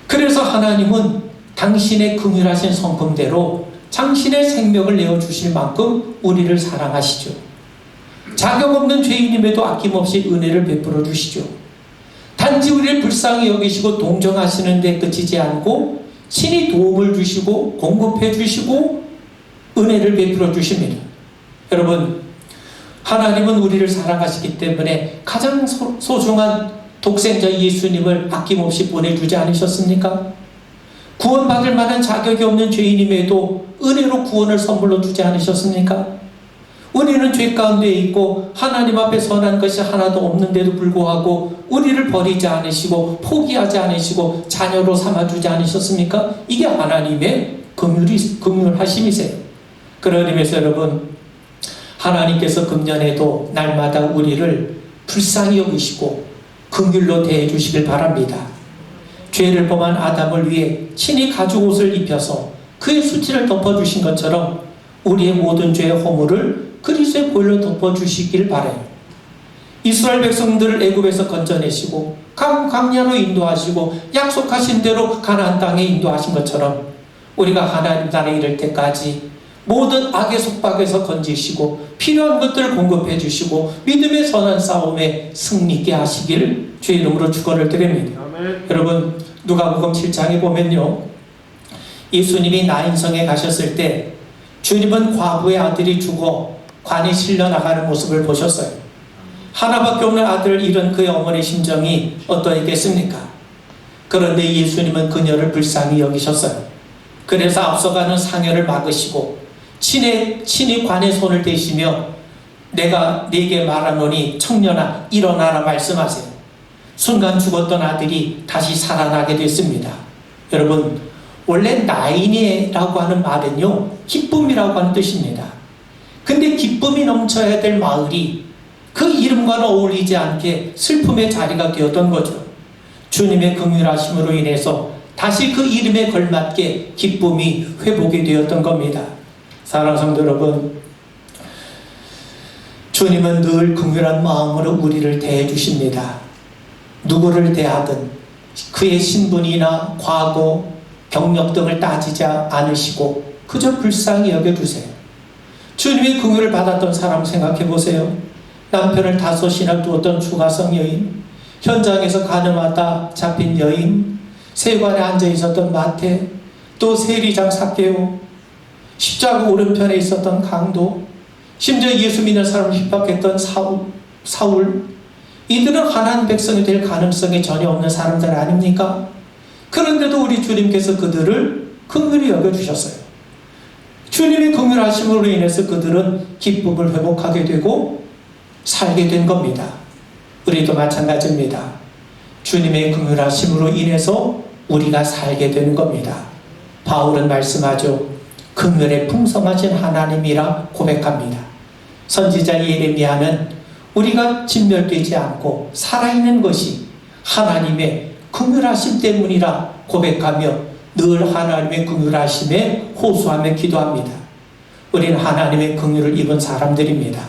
그래서 하나님은 당신의 긍휼하신 성품대로 당신의 생명을 내어주실 만큼 우리를 사랑하시죠. 자격 없는 죄인임에도 아낌없이 은혜를 베풀어 주시죠. 단지 우리를 불쌍히 여기시고 동정하시는 데 그치지 않고 친히 도움을 주시고 공급해 주시고 은혜를 베풀어 주십니다. 여러분, 하나님은 우리를 사랑하시기 때문에 가장 소중한 독생자 예수님을 아낌없이 보내주지 않으셨습니까? 구원받을 만한 자격이 없는 죄인임에도 은혜로 구원을 선물로 주지 않으셨습니까? 우리는 죄 가운데 있고 하나님 앞에 선한 것이 하나도 없는데도 불구하고 우리를 버리지 않으시고 포기하지 않으시고 자녀로 삼아주지 않으셨습니까? 이게 하나님의 긍휼하심이세요. 그런 의미에서 여러분, 하나님께서 금년에도 날마다 우리를 불쌍히 여기시고 긍휼로 대해 주시길 바랍니다. 죄를 범한 아담을 위해 친히 가죽 옷을 입혀서 그의 수치를 덮어주신 것처럼 우리의 모든 죄의 허물을 그리스도의 보혈로 덮어주시길 바라요. 이스라엘 백성들을 애굽에서 건져내시고 광야로 인도하시고 약속하신 대로 가나안 땅에 인도하신 것처럼 우리가 하나님 나라에 이를 때까지 모든 악의 속박에서 건지시고 필요한 것들을 공급해 주시고 믿음의 선한 싸움에 승리있게 하시길 주의 이름으로 축원을 드립니다. 아멘. 여러분, 누가복음 7장에 보면요, 예수님이 나인성에 가셨을 때 주님은 과부의 아들이 죽어 관이 실려나가는 모습을 보셨어요. 하나밖에 없는 아들을 잃은 그의 어머니의 심정이 어떠했겠습니까? 그런데 예수님은 그녀를 불쌍히 여기셨어요. 그래서 앞서가는 상여를 막으시고 친히 관에 손을 대시며 내가 네게 말하노니 청년아 일어나라 말씀하세요. 순간 죽었던 아들이 다시 살아나게 됐습니다. 여러분, 원래 나인이라고 하는 말은요, 기쁨이라고 하는 뜻입니다. 근데 기쁨이 넘쳐야 될 마을이 그 이름과는 어울리지 않게 슬픔의 자리가 되었던 거죠. 주님의 긍휼하심으로 인해서 다시 그 이름에 걸맞게 기쁨이 회복이 되었던 겁니다. 사랑하는 성도 여러분, 주님은 늘 긍휼한 마음으로 우리를 대해 주십니다. 누구를 대하든 그의 신분이나 과거, 경력 등을 따지지 않으시고 그저 불쌍히 여겨주세요. 주님의 긍휼을 받았던 사람 생각해 보세요. 남편을 5이나 두었던 추가성 여인, 현장에서 가늠하다 잡힌 여인, 세관에 앉아 있었던 마태, 또 세리장 삭개오, 십자가 오른편에 있었던 강도, 심지어 예수 믿는 사람을 핍박했던 사울, 이들은 하나님 백성이 될 가능성이 전혀 없는 사람들 아닙니까? 그런데도 우리 주님께서 그들을 긍휼히 여겨주셨어요. 주님의 긍휼하심으로 인해서 그들은 기쁨을 회복하게 되고 살게 된 겁니다. 우리도 마찬가지입니다. 주님의 긍휼하심으로 인해서 우리가 살게 되는 겁니다. 바울은 말씀하죠. 긍휼에 풍성하신 하나님이라 고백합니다. 선지자 예레미야는 우리가 진멸되지 않고 살아있는 것이 하나님의 긍휼하심 때문이라 고백하며 늘 하나님의 긍휼하심에 호소하며 기도합니다. 우리는 하나님의 긍휼을 입은 사람들입니다.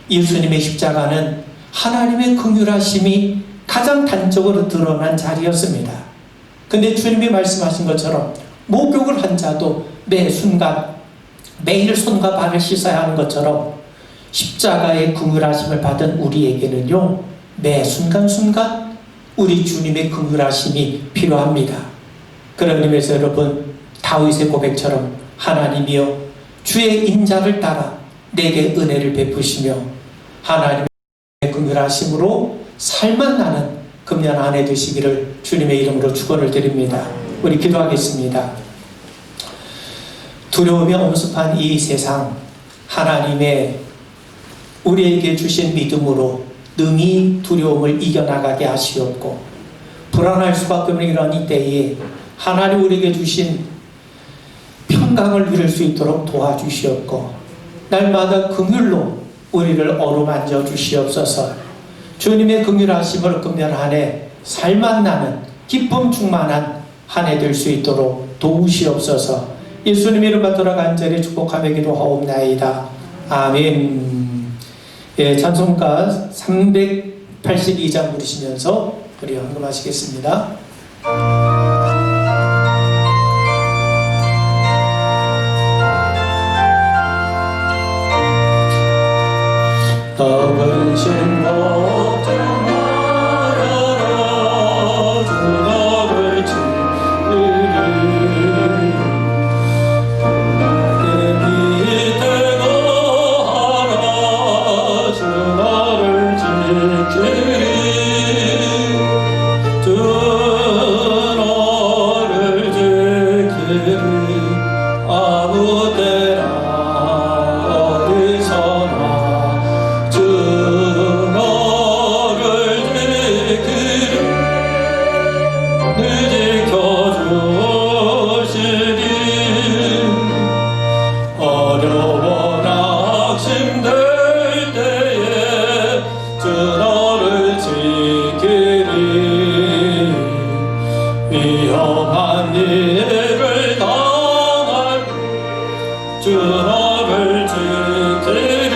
예수님의 십자가는 하나님의 긍휼하심이 가장 단적으로 드러난 자리였습니다. 근데 주님이 말씀하신 것처럼 목욕을 한 자도 매 순간 매일 손과 발을 씻어야 하는 것처럼 십자가의 긍휼하심을 받은 우리에게는요, 매 순간순간 우리 주님의 긍휼하심이 필요합니다. 그런 의미에서 여러분, 다윗의 고백처럼 하나님이여 주의 인자를 따라 내게 은혜를 베푸시며 하나님의 긍휼하심으로 살만 나는 금년 한 해 되시기를 주님의 이름으로 축원을 드립니다. 우리 기도하겠습니다. 두려움에 엄습한 이 세상, 하나님의 우리에게 주신 믿음으로 능히 두려움을 이겨나가게 하시옵고, 불안할 수밖에 없는 이런 이때에 하나님 우리에게 주신 평강을 누릴 수 있도록 도와주시옵고, 날마다 긍휼로 우리를 어루만져 주시옵소서. 주님의 긍휼하심을 금년 한 해 살만 나는 기쁨 충만한 한 해 될 수 있도록 도우시옵소서. 예수님 이름 받들어 간절히 축복하며 기도하옵나이다. 아멘. 예, 찬송가 382장 부르시면서 우리 헌금하시겠습니다. 떡은 신 걱정 말아라 주 너를 지으리 내 밑에 거하라 주 너를 지키리 주 너를 지키리 아무 때나 어디서나 주 너를 지키리 늘 지켜주시리 어려워 낙심될 때에 주 너를 지키리 위험한 일을 당할 주 너를 지키리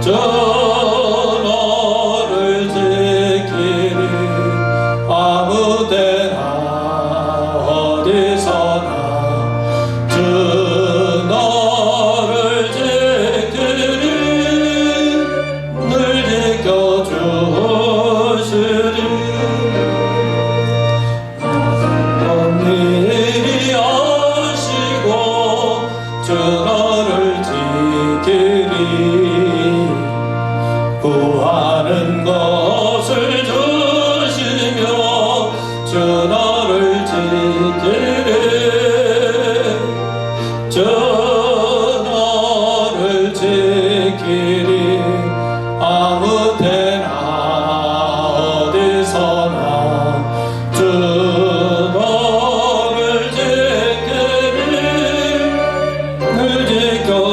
주 너를 지키리 아무 데나 어디서나 주 너를 지키리 늘 지켜주시리 어떤 일이 하시고 주 너를 지키리 구하는 것을 주시며 주 너를 지키리 주 너를 지키리 아무 때나 어디서나 주 너를 지키리 늘 지켜주시리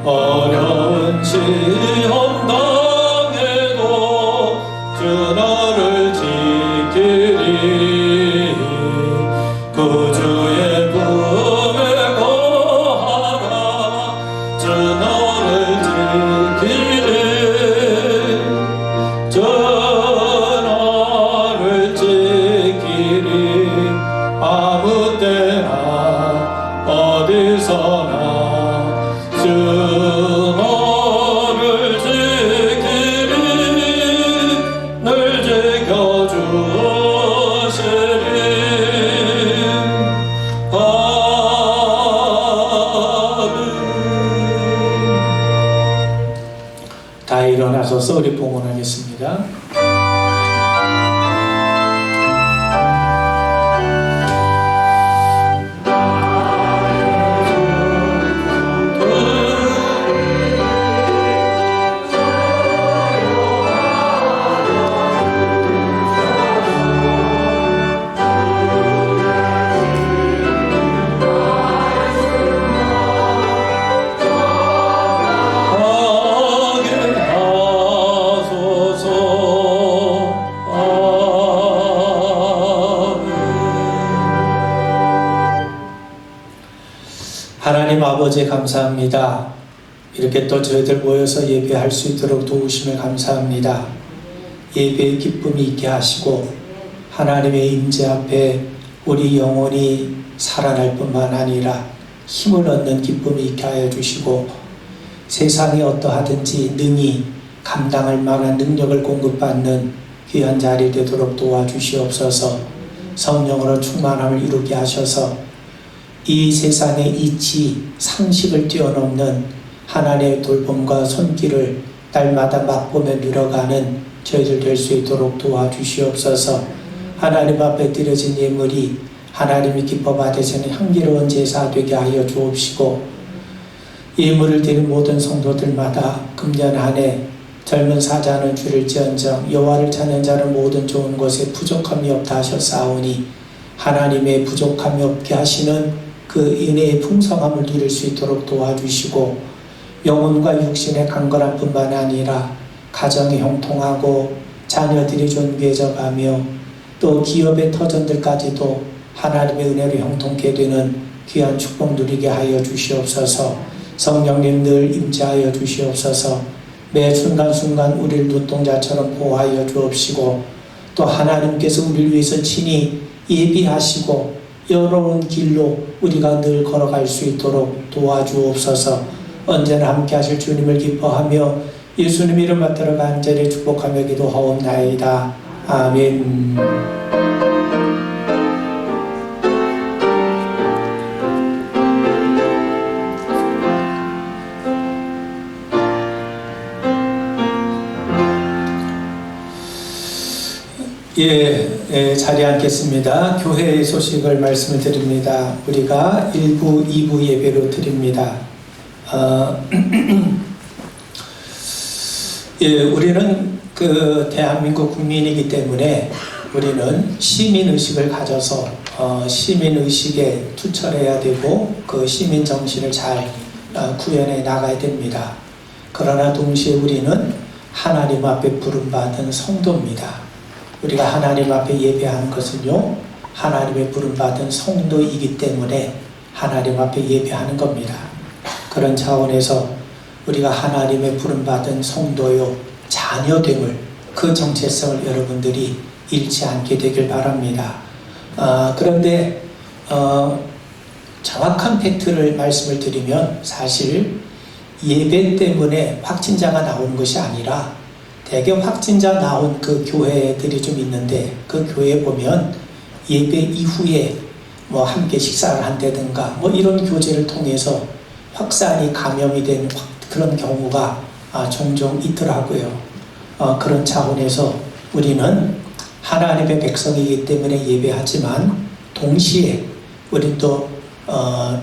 어려운 시험 당해도 주 너를 지키리 구주의 품에 거하라 주 너를 지키리 주 너를 지키리 아무 때나 어디서나 주 너를 지키리 늘 지켜주시리 다 일어나서 우리 봉헌하겠습니다. 하나님 아버지 감사합니다. 이렇게 또 저희들 모여서 예배할 수 있도록 도우심을 감사합니다. 예배의 기쁨이 있게 하시고 하나님의 임재 앞에 우리 영혼이 살아날 뿐만 아니라 힘을 얻는 기쁨이 있게 하여 주시고 세상이 어떠하든지 능히 감당할 만한 능력을 공급받는 귀한 자리 되도록 도와주시옵소서. 성령으로 충만함을 이루게 하셔서 이 세상의 이치, 상식을 뛰어넘는 하나님의 돌봄과 손길을 날마다 맛보며 누려가는 저희들 될 수 있도록 도와주시옵소서. 하나님 앞에 드려진 예물이 하나님이 기뻐 받으시는 향기로운 제사 되게 하여 주옵시고 예물을 드린 모든 성도들마다 금년 한 해 젊은 사자는 줄일지언정 여호와를 찾는 자는 모든 좋은 것에 부족함이 없다 하셨사오니 하나님의 부족함이 없게 하시는 그 은혜의 풍성함을 누릴 수 있도록 도와주시고 영혼과 육신의 강건함 뿐만 아니라 가정이 형통하고 자녀들이 존귀해져가며 또 기업의 터전들까지도 하나님의 은혜로 형통케 되는 귀한 축복 누리게 하여 주시옵소서. 성령님 늘 임재하여 주시옵소서. 매 순간순간 우리를 눈동자처럼 보호하여 주옵시고 또 하나님께서 우리를 위해서 친히 예비하시고 여러운 길로 우리가 늘 걸어갈 수 있도록 도와주옵소서. 언제나 함께 하실 주님을 기뻐하며 예수님 이름 받들어 간절히 축복하며 기도하옵나이다. 아멘. 자리에 앉겠습니다. 교회의 소식을 말씀을 드립니다. 우리가 1부, 2부 예배로 드립니다. 우리는 대한민국 국민이기 때문에 우리는 시민의식을 가져서 시민의식에 투철해야 되고 그 시민정신을 잘 구현해 나가야 됩니다. 그러나 동시에 우리는 하나님 앞에 부름받은 성도입니다. 우리가 하나님 앞에 예배하는 것은요, 하나님의 부름받은 성도이기 때문에 하나님 앞에 예배하는 겁니다. 그런 차원에서 우리가 하나님의 부름받은 성도요, 자녀됨을, 그 정체성을 여러분들이 잃지 않게 되길 바랍니다. 그런데 정확한 팩트를 말씀을 드리면 사실 예배 때문에 확진자가 나오는 것이 아니라 대개 확진자 나온 그 교회들이 좀 있는데 그 교회에 보면 예배 이후에 뭐 함께 식사를 한다든가 뭐 이런 교제를 통해서 확산이 감염이 된 그런 경우가 종종 있더라고요. 그런 차원에서 우리는 하나님의 백성이기 때문에 예배하지만 동시에 우리 또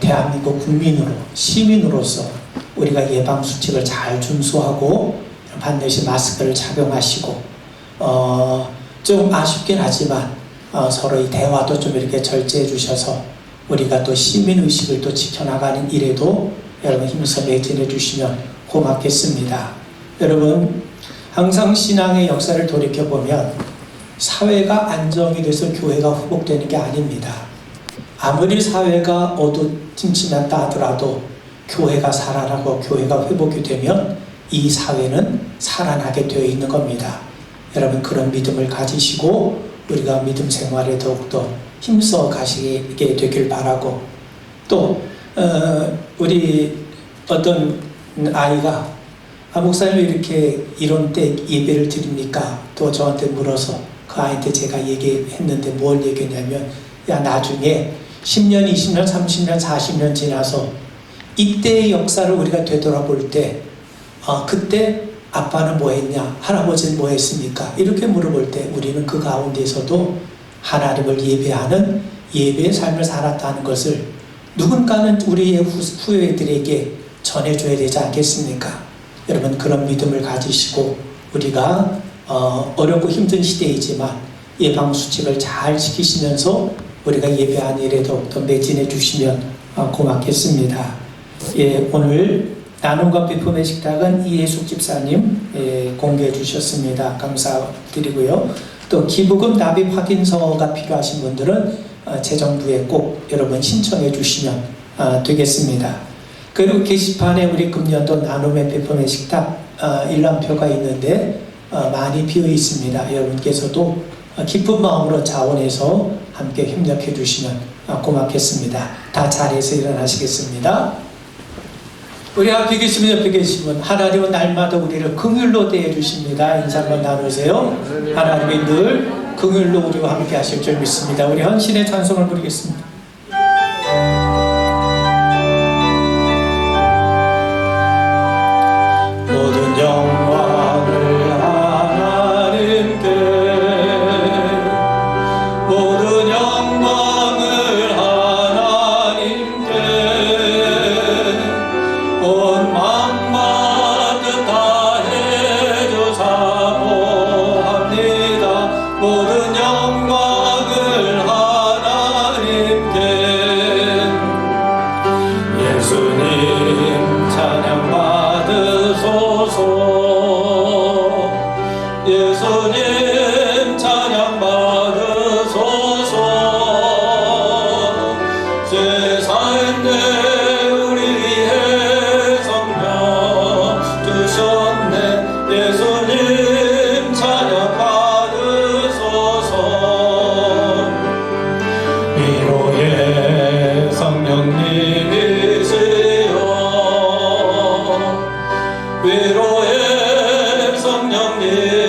대한민국 국민으로 시민으로서 우리가 예방수칙을 잘 준수하고 반드시 마스크를 착용하시고 좀 아쉽긴 하지만 서로의 대화도 좀 이렇게 절제해 주셔서 우리가 또 시민의식을 또 지켜나가는 일에도 여러분 힘써 매진해 주시면 고맙겠습니다. 여러분 항상 신앙의 역사를 돌이켜보면 사회가 안정이 돼서 교회가 회복되는 게 아닙니다. 아무리 사회가 어두침침하다 하더라도 교회가 살아나고 교회가 회복이 되면 이 사회는 살아나게 되어 있는 겁니다. 여러분 그런 믿음을 가지시고 우리가 믿음 생활에 더욱더 힘써 가시게 되길 바라고 또 우리 어떤 아이가 목사님 이렇게 이런 때 예배를 드립니까? 또 저한테 물어서 그 아이한테 제가 얘기했는데 뭘 얘기했냐면 야 나중에 10년, 20년, 30년, 40년 지나서 이때의 역사를 우리가 되돌아볼 때 그때 아빠는 뭐 했냐? 할아버지는 뭐 했습니까? 이렇게 물어볼 때 우리는 그 가운데서도 하나님을 예배하는 예배의 삶을 살았다는 것을 누군가는 우리의 후예들에게 전해줘야 되지 않겠습니까? 여러분 그런 믿음을 가지시고 우리가 어렵고 힘든 시대이지만 예방수칙을 잘 지키시면서 우리가 예배한 일에 더욱더 매진해 주시면 고맙겠습니다. 예, 오늘 나눔과 비품의 식탁은 이예숙 집사님 공개해 주셨습니다. 감사드리고요. 또 기부금 납입 확인서가 필요하신 분들은 재정부에 꼭 여러분 신청해 주시면 되겠습니다. 그리고 게시판에 우리 금년도 나눔의 비품의 식탁 일람표가 있는데 많이 비어 있습니다. 여러분께서도 기쁜 마음으로 자원해서 함께 협력해 주시면 고맙겠습니다. 다 자리에서 일어나시겠습니다. 우리 앞에 계시면 옆에 계시면 하나님은 날마다 우리를 긍휼로 대해주십니다. 인사 한번 나누세요. 하나님이 늘 긍휼로 우리와 함께 하실 줄 믿습니다. 우리 헌신의 찬송을 부르겠습니다. 모든 영광을 하나님께 모든 영광을 하나님께 온 만마드 다 해주사 모합니다. 모든 영광을 하나님께 예수님 찬양 받으소서. 예수님 찬양 받으소서. 세상에 우리 위해 성령 주셨네. 예수님 찬양 받으소서. 위로의 성령님이시여 위로의 성령님이시여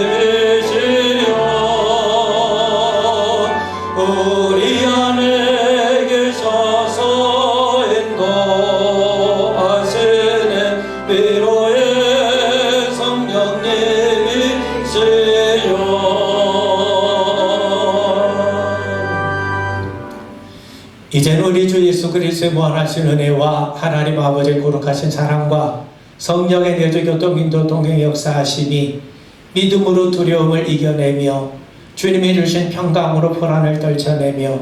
우리 안에 계셔서 인도하시네. 위로의 성령님이시여 이제는 우리 주 예수 그리스도의 무한하신 은혜와 하나님 아버지의 거룩하신 사랑과 성령의 내조교통 인도 동행 역사하심이 믿음으로 두려움을 이겨내며 주님이 주신 평강으로 불안을 떨쳐내며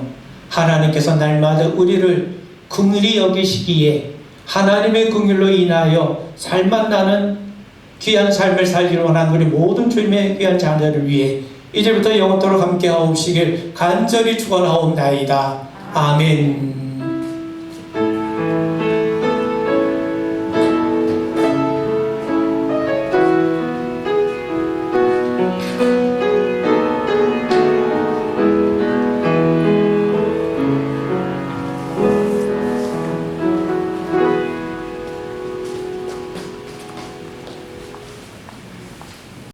하나님께서 날마다 우리를 긍휼히 여기시기에 하나님의 긍휼로 인하여 살맛 나는 귀한 삶을 살기를 원하는 우리 모든 주님의 귀한 자녀를 위해 이제부터 영원토록 함께 하옵시길 간절히 축원하옵나이다. 아멘.